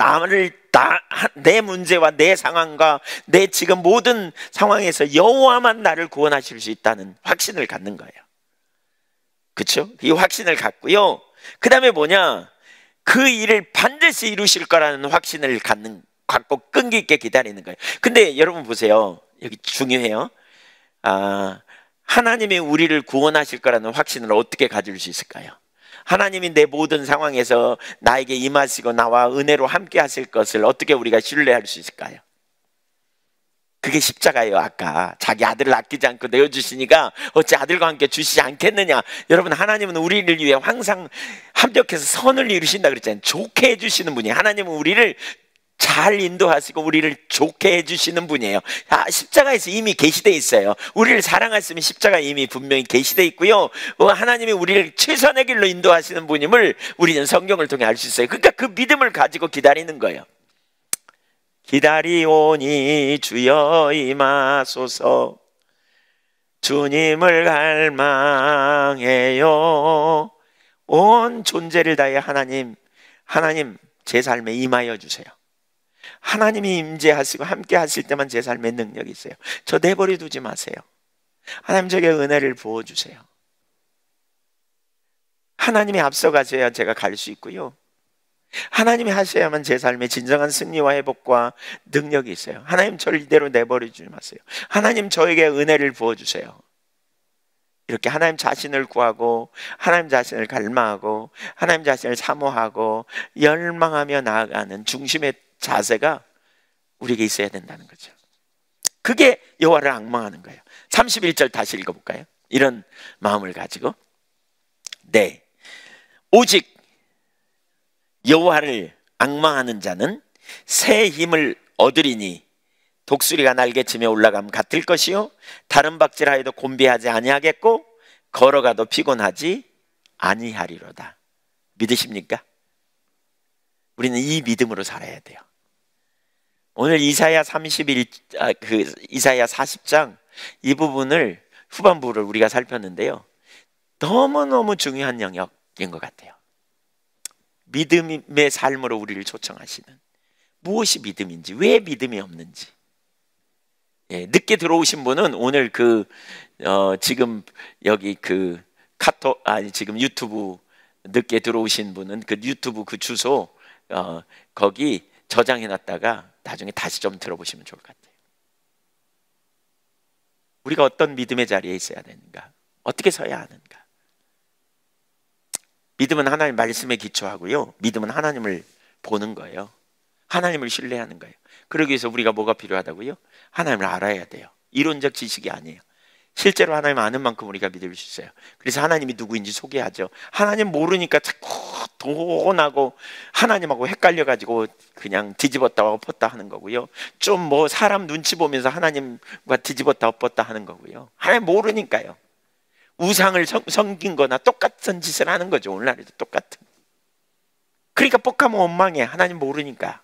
S1: 내 문제와 내 상황과 내 지금 모든 상황에서 여호와만 나를 구원하실 수 있다는 확신을 갖는 거예요. 그렇죠? 이 확신을 갖고요. 그 다음에 뭐냐? 그 일을 반드시 이루실 거라는 확신을 갖고 끈기 있게 기다리는 거예요. 근데 여러분 보세요. 여기 중요해요. 하나님이 우리를 구원하실 거라는 확신을 어떻게 가질 수 있을까요? 하나님이 내 모든 상황에서 나에게 임하시고 나와 은혜로 함께 하실 것을 어떻게 우리가 신뢰할 수 있을까요? 그게 십자가예요. 아까 자기 아들을 아끼지 않고 내어주시니까 어찌 아들과 함께 주시지 않겠느냐. 여러분, 하나님은 우리를 위해 항상 합력해서 선을 이루신다 그랬잖아요. 좋게 해주시는 분이에요. 하나님은 우리를 잘 인도하시고 우리를 좋게 해주시는 분이에요. 십자가에서 이미 계시되어 있어요. 우리를 사랑하시면 십자가 이미 분명히 계시되어 있고요. 하나님이 우리를 최선의 길로 인도하시는 분임을 우리는 성경을 통해 알 수 있어요. 그러니까 그 믿음을 가지고 기다리는 거예요. 기다리오니 주여 임하소서. 주님을 갈망해요. 온 존재를 다해 하나님 제 삶에 임하여 주세요. 하나님이 임재하시고 함께 하실 때만 제 삶에 능력이 있어요. 저 내버려 두지 마세요. 하나님, 저에게 은혜를 부어주세요. 하나님이 앞서가셔야 제가 갈 수 있고요. 하나님이 하셔야만 제 삶에 진정한 승리와 회복과 능력이 있어요. 하나님, 저를 이대로 내버려 두지 마세요. 하나님, 저에게 은혜를 부어주세요. 이렇게 하나님 자신을 구하고 하나님 자신을 갈망하고 하나님 자신을 사모하고 열망하며 나아가는 중심의 자세가 우리에게 있어야 된다는 거죠. 그게 여호와를 앙망하는 거예요. 31절 다시 읽어볼까요? 이런 마음을 가지고, 네, 오직 여호와를 앙망하는 자는 새 힘을 얻으리니 독수리가 날개치며 올라가면 같을 것이요 다른 박질하여도 곤비하지 아니하겠고 걸어가도 피곤하지 아니하리로다. 믿으십니까? 우리는 이 믿음으로 살아야 돼요. 오늘 이사야 31, 이사야 40장 이 부분을 후반부를 우리가 살폈는데요. 너무너무 중요한 영역인 것 같아요. 믿음의 삶으로 우리를 초청하시는, 무엇이 믿음인지, 왜 믿음이 없는지. 예, 늦게 들어오신 분은 오늘 지금 여기 지금 유튜브 늦게 들어오신 분은 그 유튜브 그 주소 거기 저장해 놨다가 나중에 다시 좀 들어보시면 좋을 것 같아요. 우리가 어떤 믿음의 자리에 있어야 되는가? 어떻게 서야 하는가? 믿음은 하나님 말씀에 기초하고요. 믿음은 하나님을 보는 거예요. 하나님을 신뢰하는 거예요. 그러기 위해서 우리가 뭐가 필요하다고요? 하나님을 알아야 돼요. 이론적 지식이 아니에요. 실제로 하나님 아는 만큼 우리가 믿을 수 있어요. 그래서 하나님이 누구인지 소개하죠. 하나님 모르니까 자꾸 돈하고 하나님하고 헷갈려가지고 그냥 뒤집었다 엎었다 하는 거고요. 좀 뭐 사람 눈치 보면서 하나님과 뒤집었다 엎었다 하는 거고요. 하나님 모르니까요. 우상을 섬긴 거나 똑같은 짓을 하는 거죠. 오늘날에도 똑같은. 그러니까 뻑하면 원망해. 하나님 모르니까.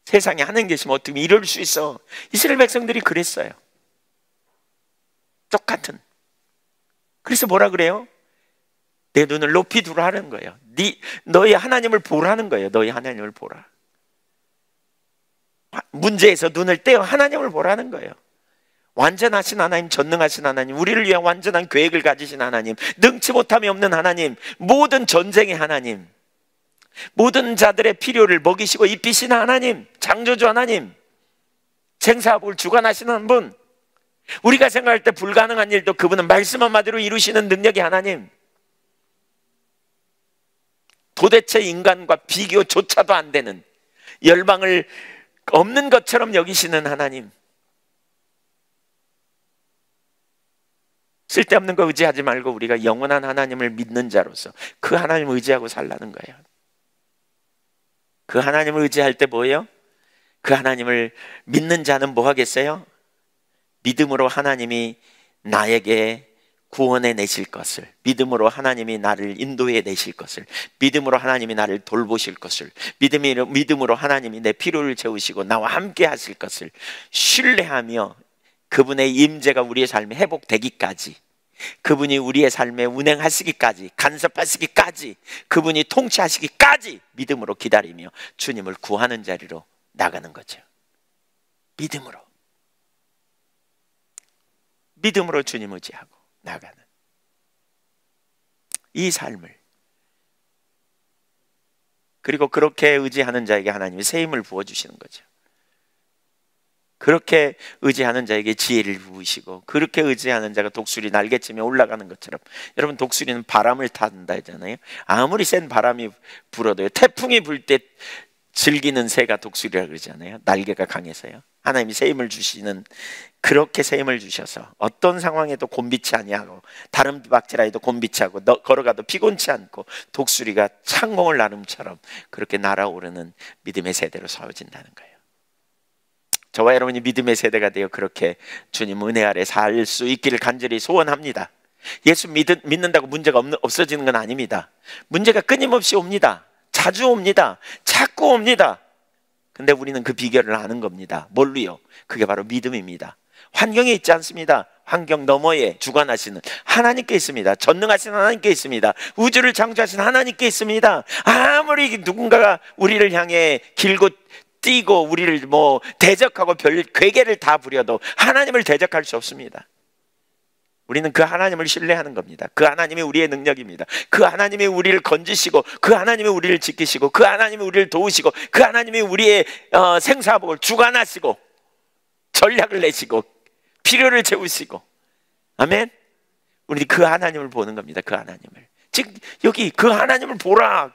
S1: 세상에 하나님 계시면 어떻게 이럴 수 있어. 이스라엘 백성들이 그랬어요. 똑같은. 그래서 뭐라 그래요? 내 눈을 높이 두라는 거예요. 너희 하나님을 보라는 거예요. 너희 하나님을 보라. 문제에서 눈을 떼어 하나님을 보라는 거예요. 완전하신 하나님, 전능하신 하나님, 우리를 위한 완전한 계획을 가지신 하나님, 능치 못함이 없는 하나님, 모든 전쟁의 하나님, 모든 자들의 필요를 먹이시고 입히시는 하나님, 창조주 하나님, 생사복을 주관하시는 분, 우리가 생각할 때 불가능한 일도 그분은 말씀 한마디로 이루시는 능력의 하나님, 도대체 인간과 비교조차도 안 되는, 열방을 없는 것처럼 여기시는 하나님, 쓸데없는 거 의지하지 말고 우리가 영원한 하나님을 믿는 자로서 그 하나님을 의지하고 살라는 거예요. 그 하나님을 의지할 때 뭐예요? 그 하나님을 믿는 자는 뭐 하겠어요? 믿음으로 하나님이 나에게 구원해 내실 것을, 믿음으로 하나님이 나를 인도해 내실 것을, 믿음으로 하나님이 나를 돌보실 것을, 믿음으로 하나님이 내 필요를 채우시고 나와 함께 하실 것을 신뢰하며 그분의 임재가 우리의 삶에 회복되기까지, 그분이 우리의 삶에 운행하시기까지, 간섭하시기까지, 그분이 통치하시기까지 믿음으로 기다리며 주님을 구하는 자리로 나가는 거죠. 믿음으로 주님 의지하고 나가는 이 삶을, 그리고 그렇게 의지하는 자에게 하나님이 새 힘을 부어주시는 거죠. 그렇게 의지하는 자에게 지혜를 부으시고, 그렇게 의지하는 자가 독수리 날개치며 올라가는 것처럼, 여러분 독수리는 바람을 탄다 했잖아요. 아무리 센 바람이 불어도요, 태풍이 불 때 즐기는 새가 독수리라고 그러잖아요. 날개가 강해서요. 하나님이 새 힘을 주시는, 그렇게 새 힘을 주셔서 어떤 상황에도 곤비치 아니하고, 다른 비박질하여도 곤비치 하고, 걸어가도 피곤치 않고 독수리가 창공을 나름처럼 그렇게 날아오르는 믿음의 세대로 세워진다는 거예요. 저와 여러분이 믿음의 세대가 되어 그렇게 주님 은혜 아래 살 수 있기를 간절히 소원합니다. 예수 믿는다고 문제가 없어지는 건 아닙니다. 문제가 끊임없이 옵니다. 자주 옵니다. 자꾸 옵니다. 근데 우리는 그 비결을 아는 겁니다. 뭘로요? 그게 바로 믿음입니다. 환경에 있지 않습니다. 환경 너머에 주관하시는 하나님께 있습니다. 전능하신 하나님께 있습니다. 우주를 창조하신 하나님께 있습니다. 아무리 누군가가 우리를 향해 길고 뛰고 우리를 대적하고 별 괴계를 다 부려도 하나님을 대적할 수 없습니다. 우리는 그 하나님을 신뢰하는 겁니다. 그 하나님이 우리의 능력입니다. 그 하나님이 우리를 건지시고, 그 하나님이 우리를 지키시고, 그 하나님이 우리를 도우시고, 그 하나님이 우리의 생사복을 주관하시고 전략을 내시고 필요를 채우시고, 아멘. 우리 그 하나님을 보는 겁니다. 그 하나님을. 즉 여기 그 하나님을 보라.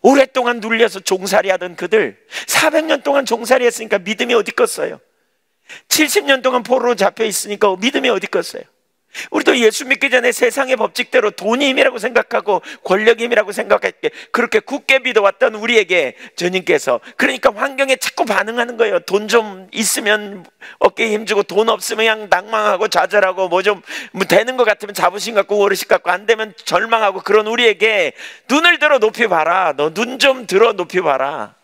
S1: 오랫동안 눌려서 종살이하던 그들, 400년 동안 종살이했으니까 믿음이 어디 껐어요? 70년 동안 포로로 잡혀 있으니까 믿음이 어디 껐어요? 우리도 예수 믿기 전에 세상의 법칙대로 돈이 힘이라고 생각하고 권력이 힘이라고 생각했기에 그렇게 굳게 믿어왔던 우리에게 주님께서, 그러니까 환경에 자꾸 반응하는 거예요. 돈 좀 있으면 어깨에 힘주고, 돈 없으면 그냥 낭망하고 좌절하고, 뭐 되는 것 같으면 자부심 갖고 어르신 갖고, 안 되면 절망하고, 그런 우리에게 눈을 들어 높이 봐라. 너 눈 좀 들어 높이 봐라.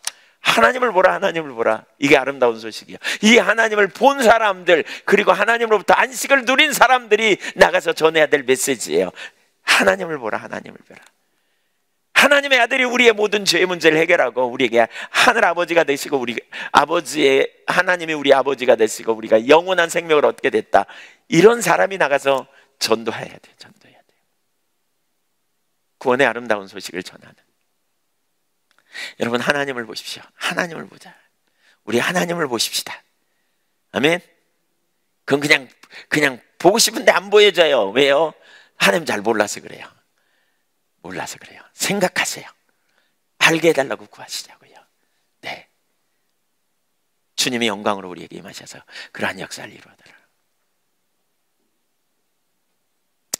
S1: 하나님을 보라, 하나님을 보라. 이게 아름다운 소식이에요. 이 하나님을 본 사람들, 그리고 하나님으로부터 안식을 누린 사람들이 나가서 전해야 될 메시지예요. 하나님을 보라, 하나님을 보라. 하나님의 아들이 우리의 모든 죄의 문제를 해결하고 우리에게 하늘 아버지가 되시고, 우리 아버지의 하나님이 우리 아버지가 되시고 우리가 영원한 생명을 얻게 됐다. 이런 사람이 나가서 전도해야 돼요. 전도해야 돼요. 구원의 아름다운 소식을 전하는. 여러분, 하나님을 보십시오. 하나님을 보자. 우리 하나님을 보십시다. 아멘. 그건 그냥 보고 싶은데 안 보여져요. 왜요? 하나님 잘 몰라서 그래요. 몰라서 그래요. 생각하세요. 알게 해달라고 구하시자고요. 네. 주님의 영광으로 우리에게 임하셔서 그러한 역사를 이루어달라.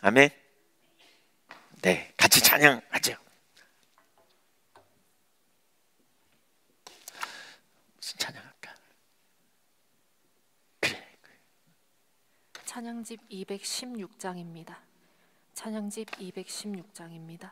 S1: 아멘. 네, 같이 찬양하죠. 무슨 찬양할까? 그래.
S2: 찬양집 216장입니다. 찬양집 216장입니다.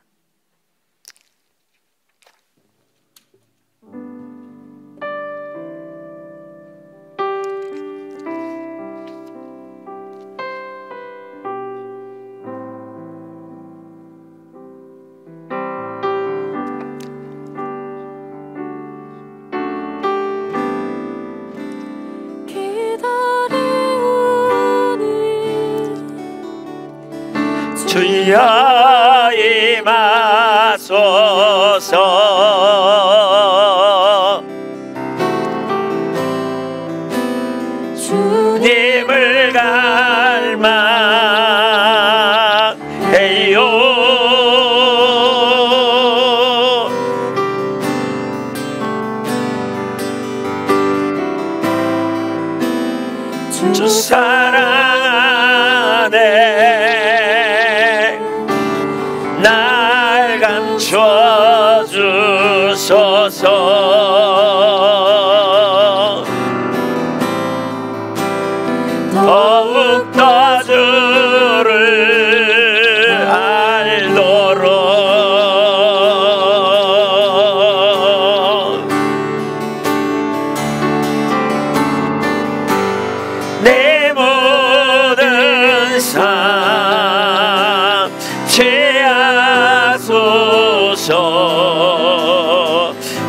S1: 주여 임하소서. 주님을 갈망해요. 주 사랑 안에 날 감춰 주소서. 더욱더 주를 알도록 내 모든 삶 취하소서.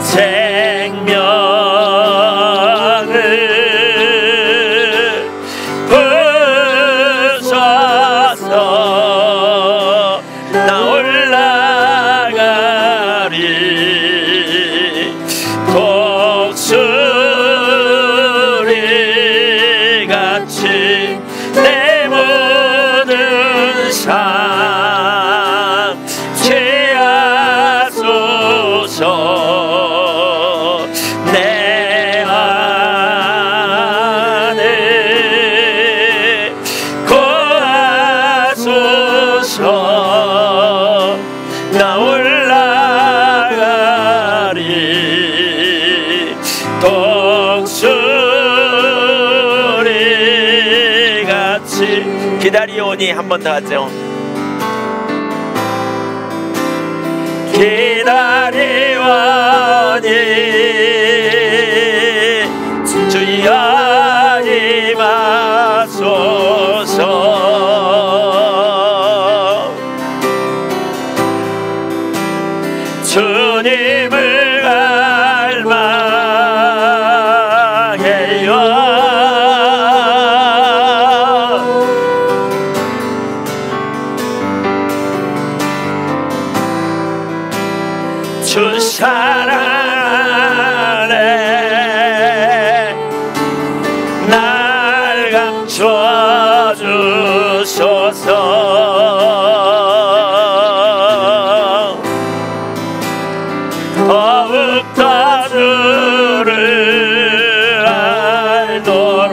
S1: 생명을 부소서. 나 올라가리 독수리 같이 내 모든 삶 취하소서. 내 안에 거하소서. 나 올라가리 독수리 같이. 기다리오니 한 번 더 하죠. 기다리오니 주여 임하소서. 주님을 갈망해요. 주 사랑 안에 날 감춰 주소서. 더욱더 주를 알도록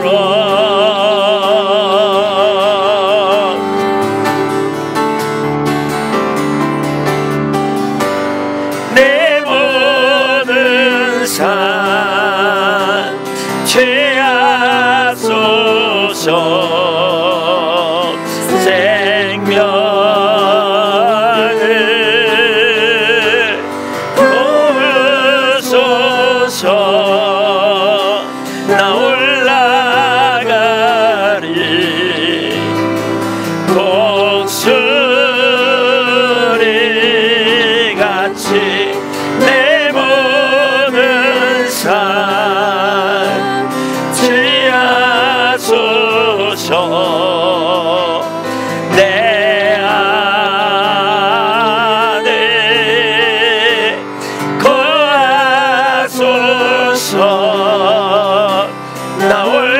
S1: 내 모든 삶 취하소서. 생명을 부소서. 주옵소서. 내 안에 거하소서. 나 올라가리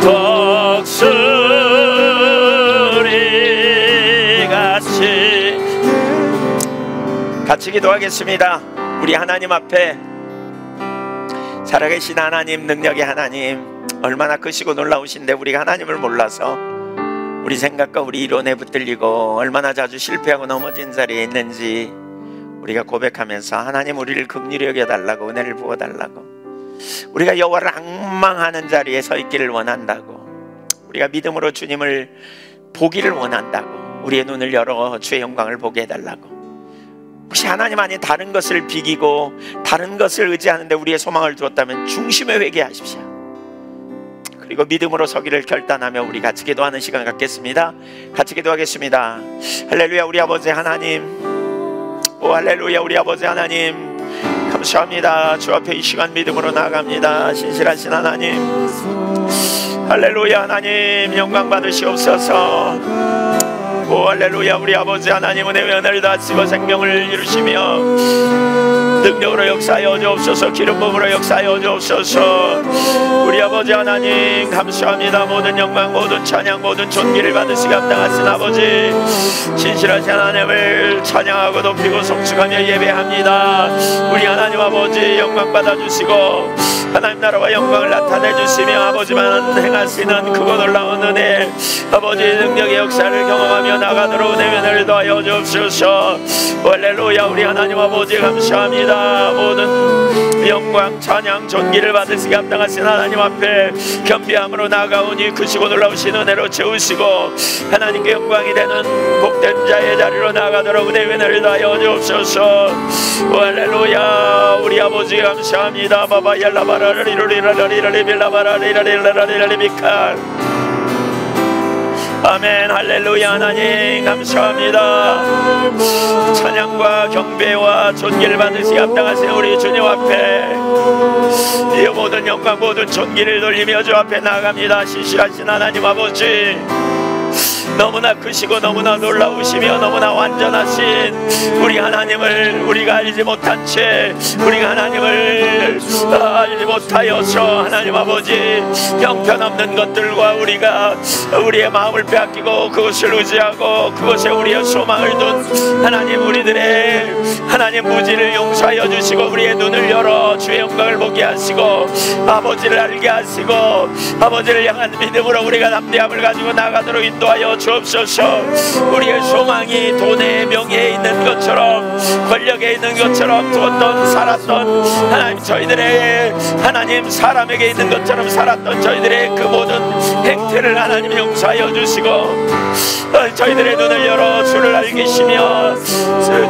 S1: 독수리같이. 같이 기도하겠습니다. 우리 하나님 앞에, 살아계신 하나님, 능력의 하나님, 얼마나 크시고 놀라우신데 우리가 하나님을 몰라서 우리 생각과 우리 이론에 붙들리고 얼마나 자주 실패하고 넘어진 자리에 있는지 우리가 고백하면서 하나님, 우리를 긍휼히 여겨달라고, 은혜를 부어달라고, 우리가 여호와를 앙망하는 자리에 서 있기를 원한다고, 우리가 믿음으로 주님을 보기를 원한다고, 우리의 눈을 열어 주의 영광을 보게 해달라고. 혹시 하나님 아닌 다른 것을 비기고 다른 것을 의지하는데 우리의 소망을 두었다면 중심에 회개하십시오. 그리고 믿음으로 서기를 결단하며 우리 같이 기도하는 시간 갖겠습니다. 같이 기도하겠습니다. 할렐루야. 우리 아버지 하나님, 오 할렐루야. 우리 아버지 하나님, 감사합니다. 주 앞에 이 시간 믿음으로 나아갑니다. 신실하신 하나님, 할렐루야. 하나님 영광 받으시옵소서. 오 할렐루야. 우리 아버지 하나님, 은혜의 은혜를 다쓰고 생명을 이루시며 능력으로 역사하여 주옵소서. 기름 부음으로 역사하여 주옵소서. 우리 아버지 하나님 감사합니다. 모든 영광, 모든 찬양, 모든 존귀를 받으시기 합당하신 아버지, 신실하신 하나님을 찬양하고 높이고 성축하며 예배합니다. 우리 하나님 아버지 영광 받아주시고 하나님 나라와 영광을 나타내주시며 아버지만 행하시는 크고 놀라운 은혜, 아버지 능력의 역사를 경험하며 나가도록 은혜를 더하여 주옵소서. 할렐루야. 우리 하나님 아버지 감사합니다. 모든 영광, 찬양, 존귀를 받으시기 합당하신 하나님 앞에 겸비함으로 나아가오니 크시고 놀라우신 은혜로 채우시고 하나님께 영광이 되는 복된 자의 자리로 나아가도록 은혜를 더하여 주옵소서. 할렐루야. 우리 아버지 감사합니다. 바바 얄라바라리로리라리라리빌라바라리라리라리라리비칼. 아멘. 할렐루야. 하나님 감사합니다. 찬양과 경배와 존귀를 받으시기 합당하신 우리 주님 앞에 이 모든 영광, 모든 존귀를 돌리며 주 앞에 나아갑니다. 신실하신 하나님 아버지, 너무나 크시고 너무나 놀라우시며 너무나 완전하신 우리 하나님을 우리가 알지 못한 채, 우리가 하나님을 알지 못하여서 하나님 아버지 형편없는 것들과 우리가 우리의 마음을 빼앗기고 그것을 의지하고 그것에 우리의 소망을 둔 하나님, 우리들의 하나님 무지를 용서하여 주시고 우리의 눈을 열어 주의 영광을 보게 하시고 아버지를 알게 하시고 아버지를 향한 믿음으로 우리가 담대함을 가지고 나가도록 인도하여 주옵소서. 우리의 소망이 돈에, 명예에 있는 것처럼, 권력에 있는 것처럼 두었던 살았던 하나님, 저희들의 하나님 사람에게 있는 것처럼 살았던 저희들의 그 모든 행태를 하나님 용서하여 주시고 저희들의 눈을 열어 주를 알기시며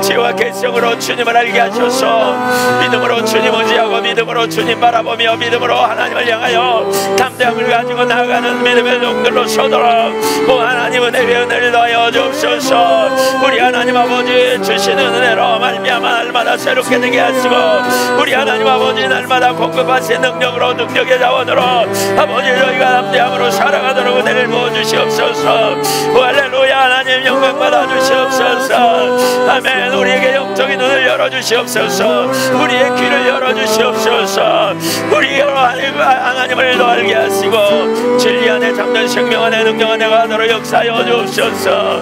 S1: 지혜와 개성으로 주님을 알게 하셔서 믿음으로 주님 의지하고 믿음으로 주님 바라보며 믿음으로 하나님을 향하여 담대함을 가지고 나아가는 믿음의 종들로 서도록 하나님 은혜를 더하여 주옵소서. 우리 하나님 아버지 주시는 은혜로 말미암아 날마다 새롭게 되게 하시고 우리 하나님 아버지 날마다 공급하신 능력으로, 능력의 자원으로 아버지 저희가 담대함으로 살아가도록 은혜를 부어주시옵소서. 할렐루야. 하나님 영광 받아주시옵소서. 아멘. 우리에게 영적인 눈을 열어주시옵소서. 우리의 귀를 열어주시옵소서. 우리 하나님을 더 알게 하시고 진리 안에 잠든 생명 안에 능력 안에 가도록 역사하여 주옵소서.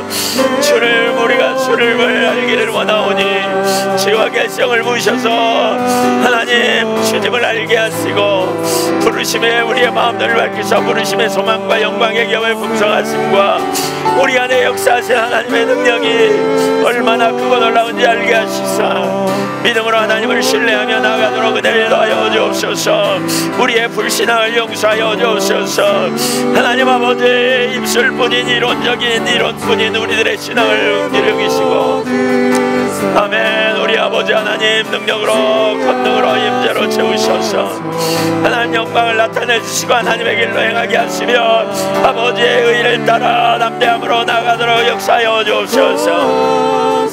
S1: 우리가 주를 알기를 원하오니 지혜와 개성을 부으셔서 하나님 주님을 알게 하시고 부르심에 우리의 마음들을 밝히사 부르심의 소망과 영광의 기업의 풍성하심과 우리 안에 역사하신 하나님의 능력이 얼마나 크고 놀라운지 알게 하시사 믿음으로 하나님을 신뢰하며 나아가도록 은혜를 더하여 주옵소서. 우리의 불신앙을 용서하여 주옵소서. 하나님 아버지, 입술뿐인 이론적인 이론뿐인 우리들의 신앙을 이루기시고 아멘. 우리 아버지 하나님 능력으로, 권능으로, 임재로 채우셔서 하나님 영광을 나타내주시고 하나님의 길로 행하게 하시며 아버지의 의를 따라 담대함으로 나가도록 역사하여 주옵소서.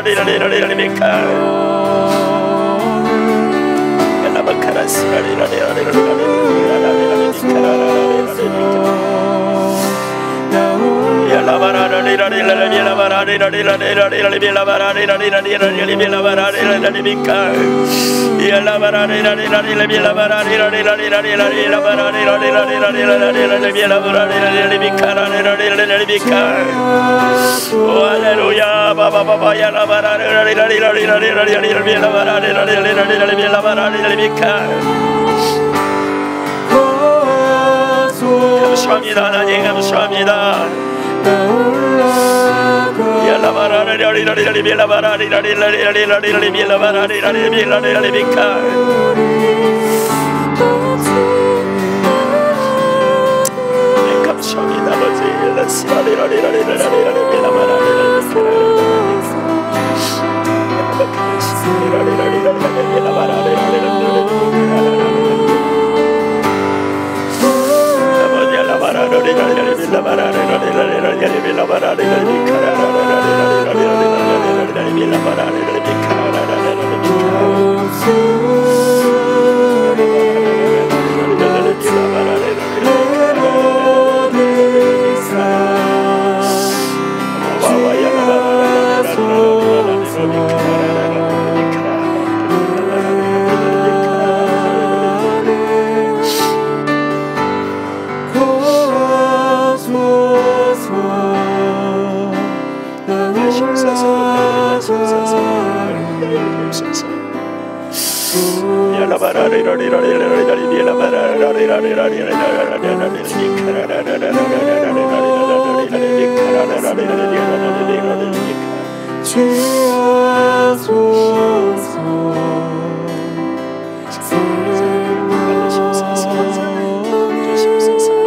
S1: 감사합니다. 하나님 감사합니다.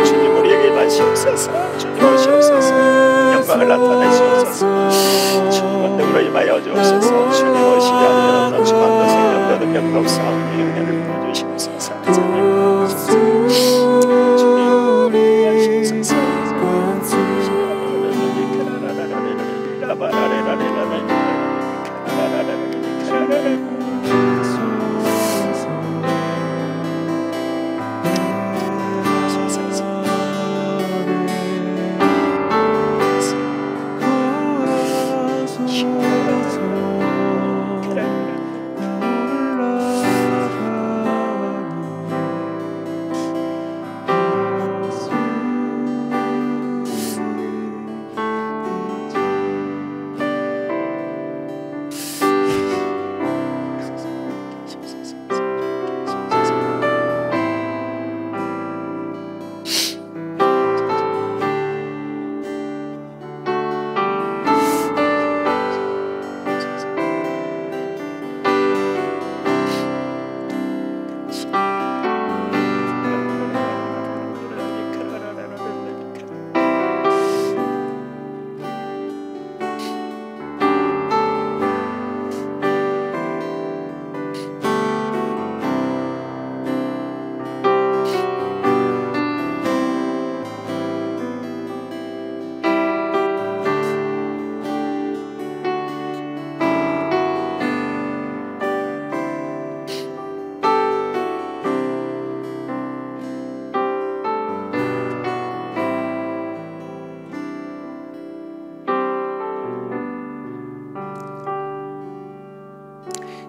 S1: 주님 우리에게 마시옵소서. 주님 오시옵소서. 영광을 나타내시옵소서. 주님 언덕으로 임하여 주옵소서. 주님 오시지 않으면 어떤 주방도 생명도 능력도 없사오니 은혜를 부어주시옵소서. 주님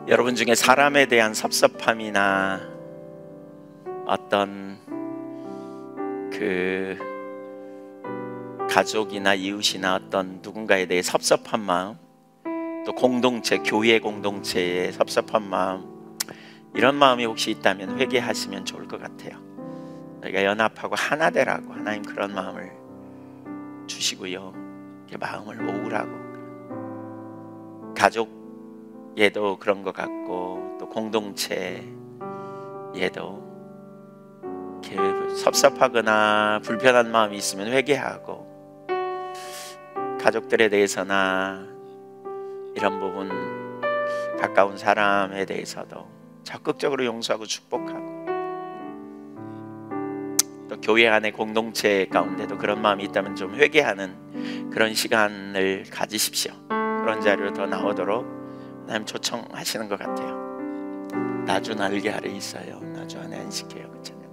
S1: 여러분 중에 사람에 대한 섭섭함이나 어떤 그 가족이나 이웃이나 어떤 누군가에 대해 섭섭한 마음, 또 공동체, 교회 공동체의 섭섭한 마음, 이런 마음이 혹시 있다면 회개하시면 좋을 것 같아요. 저희가 연합하고 하나 되라고 하나님 그런 마음을 주시고요, 이렇게 마음을 모으라고. 가족에도 그런 것 같고 또 공동체에도 이렇게 섭섭하거나 불편한 마음이 있으면 회개하고, 가족들에 대해서나 이런 부분 가까운 사람에 대해서도 적극적으로 용서하고 축복하고, 또 교회 안에 공동체 가운데도 그런 마음이 있다면 좀 회개하는 그런 시간을 가지십시오. 그런 자리로 더 나오도록 하나님 초청하시는 것 같아요. 나주 날개 아래 있어요, 나주 안에 안식해요. 그 찬양.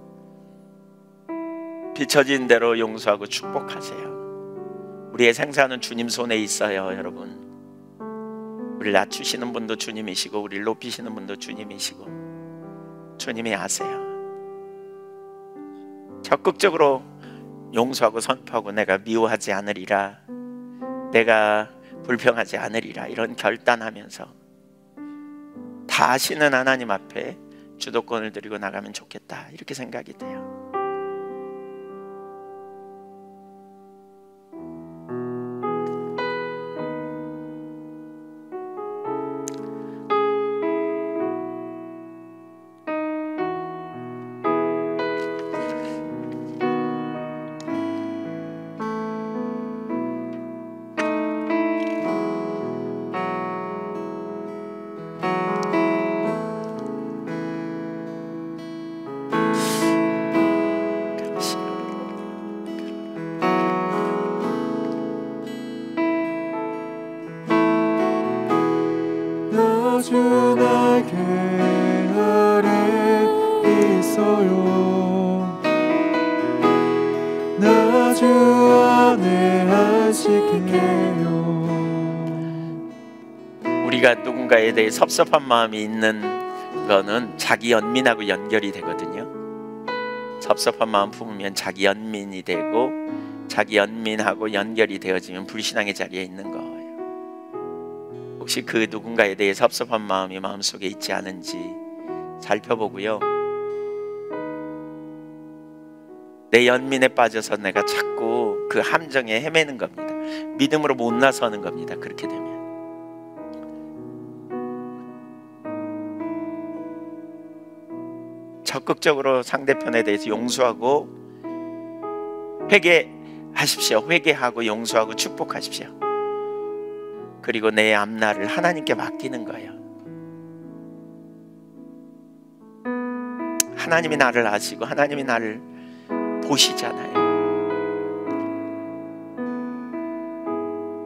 S1: 비춰진 대로 용서하고 축복하세요. 우리의 생사는 주님 손에 있어요. 여러분, 우리를 낮추시는 분도 주님이시고 우리를 높이시는 분도 주님이시고 주님이 아세요. 적극적으로 용서하고 선포하고 내가 미워하지 않으리라, 내가 불평하지 않으리라, 이런 결단하면서 다 아시는 하나님 앞에 주도권을 드리고 나가면 좋겠다, 이렇게 생각이 돼요.
S3: 주 날개 아래 있어요. 나 주 안에 안식해요.
S1: 우리가 누군가에 대해 섭섭한 마음이 있는 거는 자기 연민하고 연결이 되거든요. 섭섭한 마음 품으면 자기 연민이 되고, 자기 연민하고 연결이 되어지면 불신앙의 자리에 있는 거예요. 혹시 그 누군가에 대해 섭섭한 마음이 마음속에 있지 않은지 살펴보고요, 내 연민에 빠져서 내가 자꾸 그 함정에 헤매는 겁니다. 믿음으로 못 나서는 겁니다. 그렇게 되면 적극적으로 상대편에 대해서 용서하고 회개하십시오. 회개하고 용서하고 축복하십시오. 그리고 내 앞날을 하나님께 맡기는 거예요. 하나님이 나를 아시고 하나님이 나를 보시잖아요.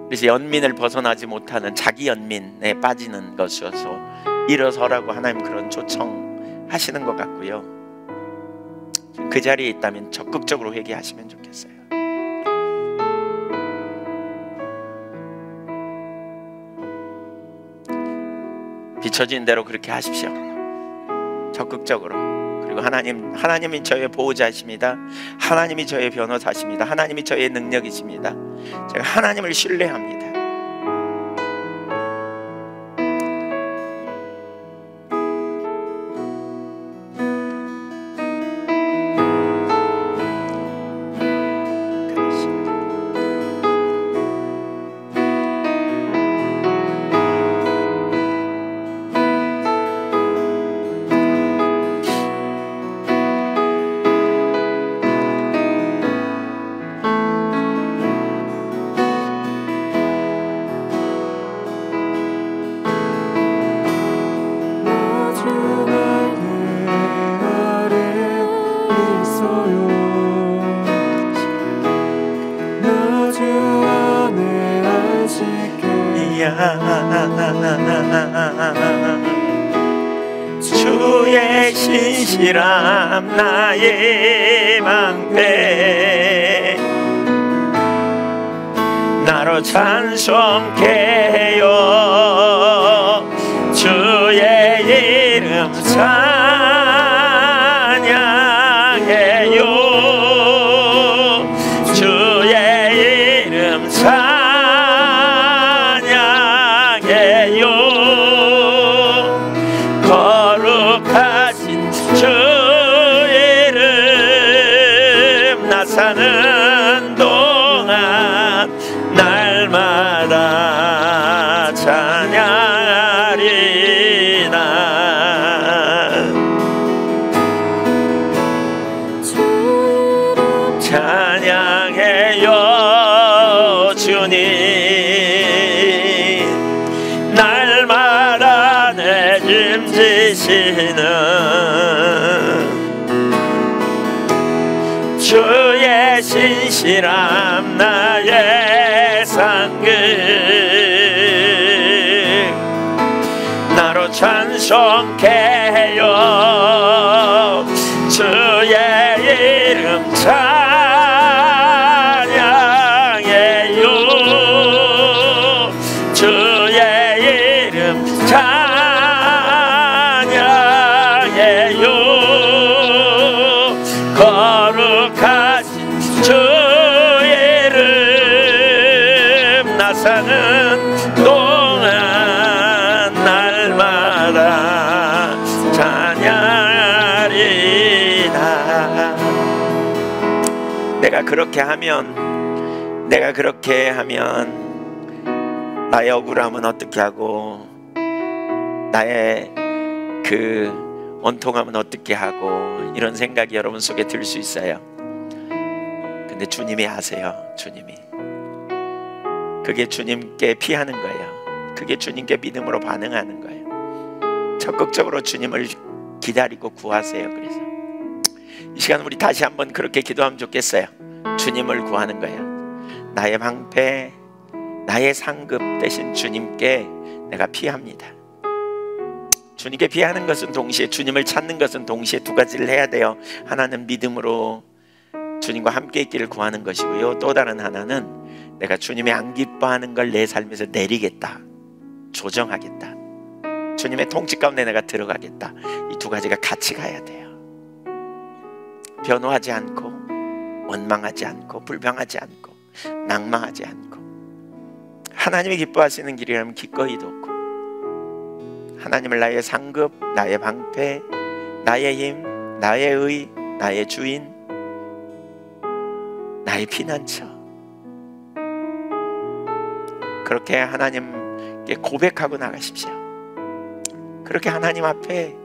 S1: 그래서 연민을 벗어나지 못하는 자기 연민에 빠지는 것이어서 일어서라고 하나님 그런 초청하시는 것 같고요. 그 자리에 있다면 적극적으로 회개하시면 좋겠어요. 비춰진 대로 그렇게 하십시오. 적극적으로. 그리고 하나님이 저의 보호자이십니다. 하나님이 저의 변호사십니다. 하나님이 저의 능력이십니다. 제가 하나님을 신뢰합니다. 주의 신실함 나의 방패, 나로 찬송케 해요. 주의 찬양해요. 주의 이름 찬양해요. 거룩하신 주 이름 나 사는 동안 날마다 찬양하리나. 찬양해요 주님. 날마다 내 짐 지시는 주의 신실함 나의 상급. 나로 찬송케 해요. 주의 이름 찬양해요. 주의 이름 찬양해요. 거룩하신 주 이름 나 사는 동안 날마다 찬양하리라. 내가 그렇게 하면 나의 억울함은 어떻게 하고 나의 그 원통함은 어떻게 하고 이런 생각이 여러분 속에 들 수 있어요. 근데 주님이 아세요. 주님이 그게 주님께 피하는 거예요. 그게 주님께 믿음으로 반응하는 거예요. 적극적으로 주님을 기다리고 구하세요. 그래서 이 시간 우리 다시 한번 그렇게 기도하면 좋겠어요. 주님을 구하는 거예요. 나의 방패, 나의 상급 대신 주님께 내가 피합니다. 주님께 피하는 것은 동시에, 주님을 찾는 것은 동시에 두 가지를 해야 돼요. 하나는 믿음으로 주님과 함께 있기를 구하는 것이고요, 또 다른 하나는 내가 주님이 안 기뻐하는 걸 내 삶에서 내리겠다, 조정하겠다, 주님의 통치 가운데 내가 들어가겠다. 이 두 가지가 같이 가야 돼요. 변호하지 않고, 원망하지 않고, 불평하지 않고, 낭망하지 않고, 하나님이 기뻐하시는 길이라면 기꺼이 돕고, 하나님을 나의 상급, 나의 방패, 나의 힘, 나의 의, 나의 주인, 나의 피난처, 그렇게 하나님께 고백하고 나가십시오. 그렇게 하나님 앞에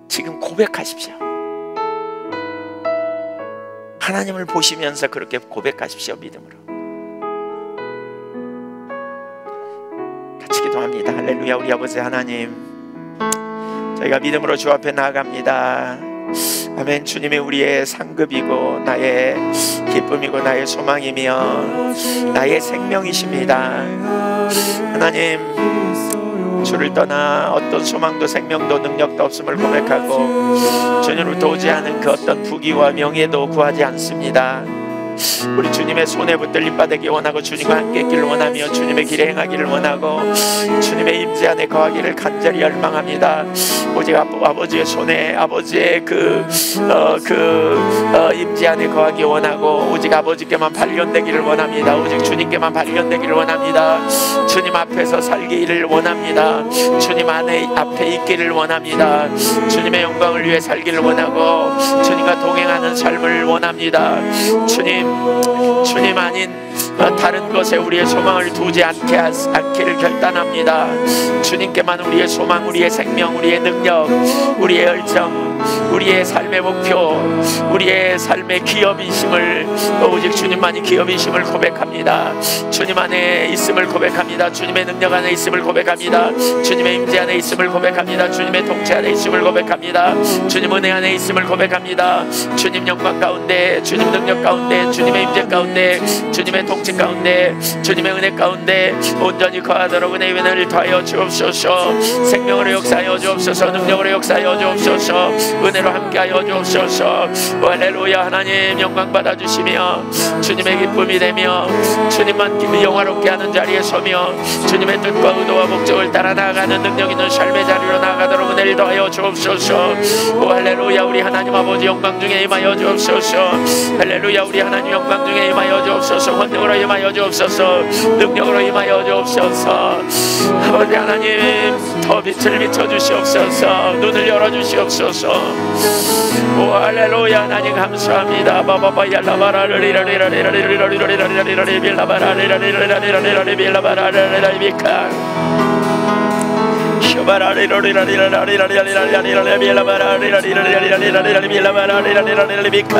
S1: 지금 고백하십시오. 하나님을 보시면서 그렇게 고백하십시오. 믿음으로 같이 기도합니다. 할렐루야. 우리 아버지 하나님, 저희가 믿음으로 주 앞에 나아갑니다. 아멘. 주님이 우리의 상급이고 나의 기쁨이고 나의 소망이며 나의 생명이십니다. 하나님, 주를 떠나 어떤 소망도 생명도 능력도 없음을 고백하고 주님을 도우지 않은 그 어떤 부귀와 명예도 구하지 않습니다. 우리 주님의 손에 붙들림 받기 원하고 주님과 함께 있기를 원하며 주님의 길에 행하기를 원하고 주님의 임재 안에 거하기를 간절히 열망합니다. 오직 아버지의 손에, 아버지의 임재 안에 거하기 원하고 오직 아버지께만 발견되기를 원합니다. 오직 주님께만 발견되기를 원합니다. 주님 앞에서 살기를 원합니다. 주님 앞에 있기를 원합니다. 주님의 영광을 위해 살기를 원하고 주님과 동행하는 삶을 원합니다. 주님 아닌 다른 것에 우리의 소망을 두지 않기를 결단합니다. 주님께만 우리의 소망, 우리의 생명, 우리의 능력, 우리의 열정, 우리의 삶의 목표, 우리의 삶의 기업이심을, 오직 주님만이 기업이심을 고백합니다. 주님 안에 있음을 고백합니다. 주님의 능력 안에 있음을 고백합니다. 주님의 임재 안에 있음을 고백합니다. 주님의 통치 안에 있음을 고백합니다. 주님 은혜 안에 있음을 고백합니다. 주님 영광 가운데, 주님 능력 가운데, 주님의 임재 가운데, 주님의 통치 가운데, 주님의 은혜 가운데 온전히 거하도록 은혜의 은혜를 더하여 주옵소서. 생명으로 역사하여 주옵소서. 능력으로 역사하여 주옵소서. 은혜로 함께하여 주옵소서. 할렐루야. 하나님 영광 받아주시며 주님의 기쁨이 되며 주님만 영화롭게 하는 자리에 서며 주님의 뜻과 의도와 목적을 따라 나아가는 능력 있는 삶의 자리로 나아가도록 은혜를 더하여 주옵소서. 오 할렐루야. 우리 하나님 아버지 영광 중에 임하여 주옵소서. 할렐루야. 우리 하나님 영광 중에 임하여 주옵소서. 권능으로 임하여 주옵소서. 능력으로 임하여 주옵소서. 아버지 하나님 더 빛을 비춰주시옵소서. 눈을 열어주시옵소서. 오 할렐루야. 하나님 감사합니다. 바바바 얄라바라르리라리라리라리라리라리라리라리라리 빌라바라리라리라리라리라리 빌라바라리라리비카 슈바라리라리라리라리라리라리라리 빌라바라리라리라리라리라리 빌라바라리라리라리비카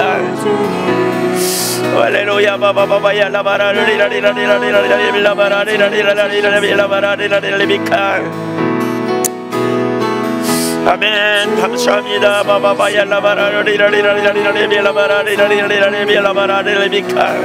S1: 할렐루야. 바바바바 얄라바라리라리라리라리라리 빌라바라리라리라리라리 빌라바라리라리라리비카 아멘. 감사합니다. 바바바 얄라바라리라리라리라리 빌라바라리라리라리 빌라바라리라리비카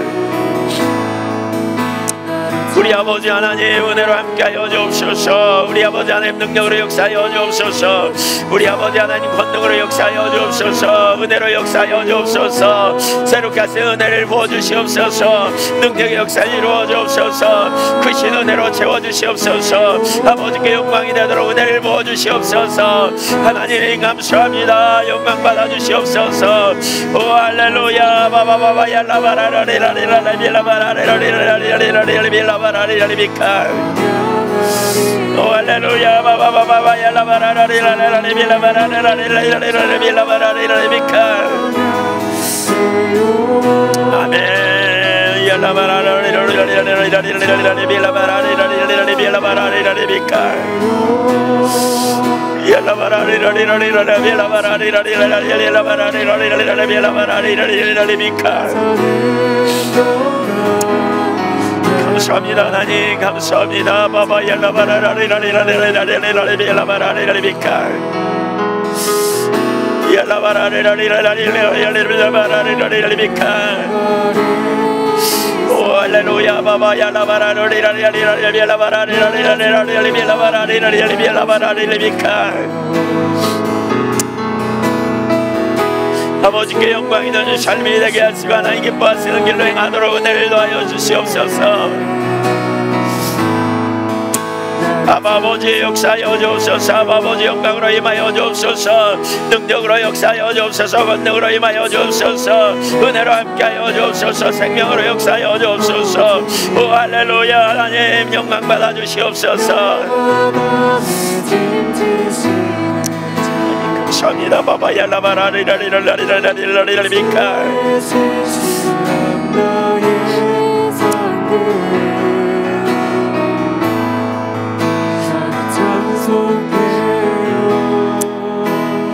S1: 우리 아버지 하나님 은혜로 함께하여 주옵소서. 우리 아버지 하나님 능력으로 역사하여 주옵소서. 우리 아버지 하나님 권능으로 역사하여 주옵소서. 은혜로 역사하여 주옵소서. 새롭게 하신 은혜를 부어주시옵소서. 능력의 역사를 이루어 주옵소서. 크신 은혜로 채워주시옵소서. 아버지께 영광이 되도록 은혜를 부어주시옵소서. 하나님 감사합니다. 영광 받아주시옵소서. 오 할렐루야. 바바바바 얄라바라리라리라리 빌라바라리라리라리라리 빌라바라리라리비카 오 할렐루야. 바바바바 얄라바라리라리라리 빌라바라리라리라리 빌라바라리라리비카 아멘. 얄라바라리라리라리라리 빌라바라리라리라리 빌라바라리라리비카 얄라바라리라리라리라리 빌라바라리라리라리 빌라바라리라리라리비카 감사합니다. 하나님 감사합니다. 바바 얄라바라리라리라리라리 빌라바라리라리비카 얄라바라리라리라리라리라리라리비카 오 할렐루야. 바바 얄라바라리라리라리라리 빌라바라리라리라리 빌라바라리라리라리비카 아버지께 영광이 되는 삶이 되게 하시고 하나님 기뻐하시는 길로 행하도록 은혜를 더하여 주시옵소서. 아버지 역사하여 주옵소서. 아버지 영광으로 임하여 주옵소서. 능력으로 역사하여 주옵소서. 권능으로 임하여 주옵소서. 은혜로 함께하여 주옵소서. 생명으로 역사하여 주옵소서. 오 할렐루야. 하나님 영광 받아주시옵소서. 감사합니다. 바바 얄라바라리라리라리라리라리라리비카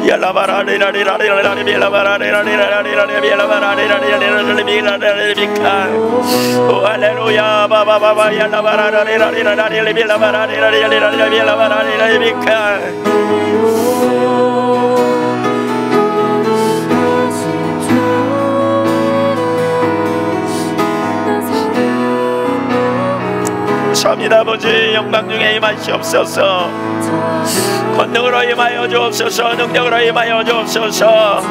S1: 얄라바라리라리라리라리 빌라바라리라리라리라리라리라리라리라리라리라리비카 오 할렐루야. 바바바바 얄라바라리라리라리라리 빌라바라리라리라리라리라리라리비카 감사합니다. 아버지 영광 중에 임하시옵소서. 권능으로 임하여 주옵소서. 능력으로 임하여 주옵소서.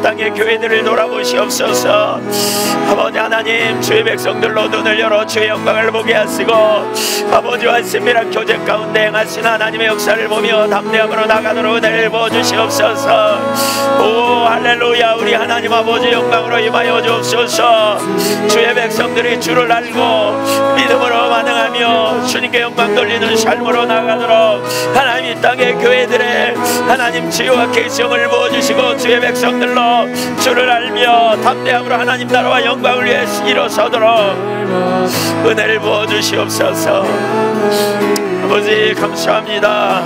S1: 땅의 교회들을 돌아보시옵소서. 아버지 하나님 주의 백성들로 눈을 열어 주의 영광을 보게 하시고 아버지와 친밀한 교제 가운데 행하신 하나님의 역사를 보며 담대함으로 나가도록 은혜를 부어주시옵소서. 오 할렐루야. 우리 하나님 아버지 영광으로 임하여 주옵소서. 주의 백성들이 주를 알고 믿음으로 반응하며 주님께 영광 돌리는 삶으로 나가도록 하나님 이 땅의 교회들의 하나님 치유와 계시형을 부어주시고 주의 백성들로 주를 알며 담대함으로 하나님 나라와 영광을 위해 일어서도록 은혜를 부어주시옵소서. 아버지 감사합니다.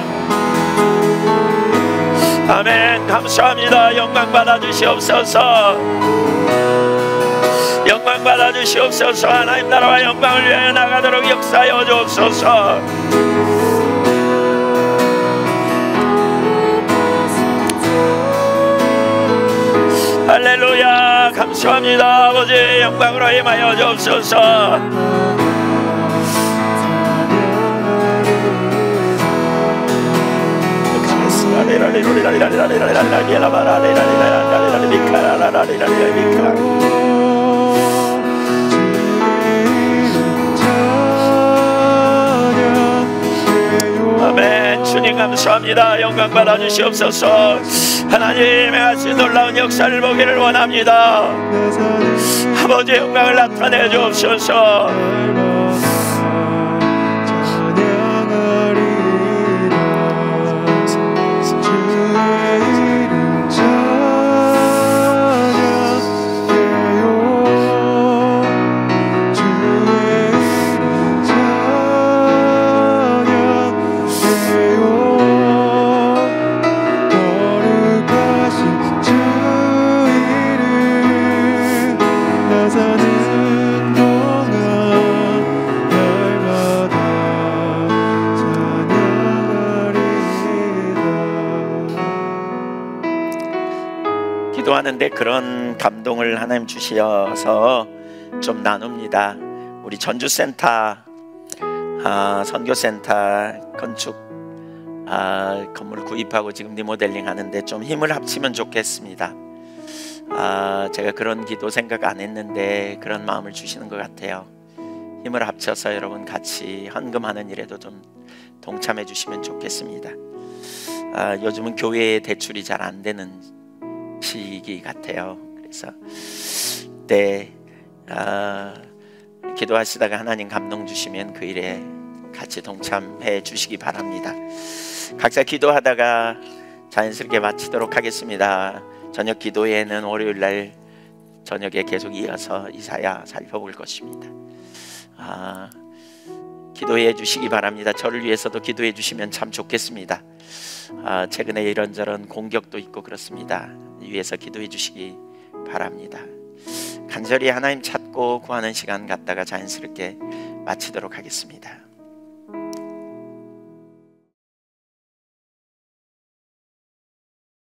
S1: 아멘. 감사합니다. 영광 받아주시옵소서. 영광 받아주시옵소서. 하나님 나라와 영광을 위하여 나가도록 역사하여 주옵소서. 감사합니다. 아버지 영광으로 임하여 주옵소서. 아멘. 주님 감사합니다. 영광 받아 주시옵소서. 하나님의 아주 놀라운 역사를 보기를 원합니다. 아버지의 영광을 나타내 주옵소서. 기도하는데 그런 감동을 하나님 주셔서 좀 나눕니다. 우리 전주센터 선교센터 건축 건물 구입하고 지금 리모델링 하는데 좀 힘을 합치면 좋겠습니다. 제가 그런 기도 생각 안 했는데 그런 마음을 주시는 것 같아요. 힘을 합쳐서 여러분 같이 헌금하는 일에도 좀 동참해 주시면 좋겠습니다. 요즘은 교회에 대출이 잘 안 되는 시기 같아요. 그래서 기도하시다가 하나님 감동 주시면 그 일에 같이 동참해 주시기 바랍니다. 각자 기도하다가 자연스럽게 마치도록 하겠습니다. 저녁 기도회는 월요일날 저녁에 계속 이어서 이사야 살펴볼 것입니다. 기도해 주시기 바랍니다. 저를 위해서도 기도해 주시면 참 좋겠습니다. 최근에 이런저런 공격도 있고 그렇습니다. 위해서 기도해 주시기 바랍니다. 간절히 하나님 찾고 구하는 시간 갖다가 자연스럽게 마치도록 하겠습니다.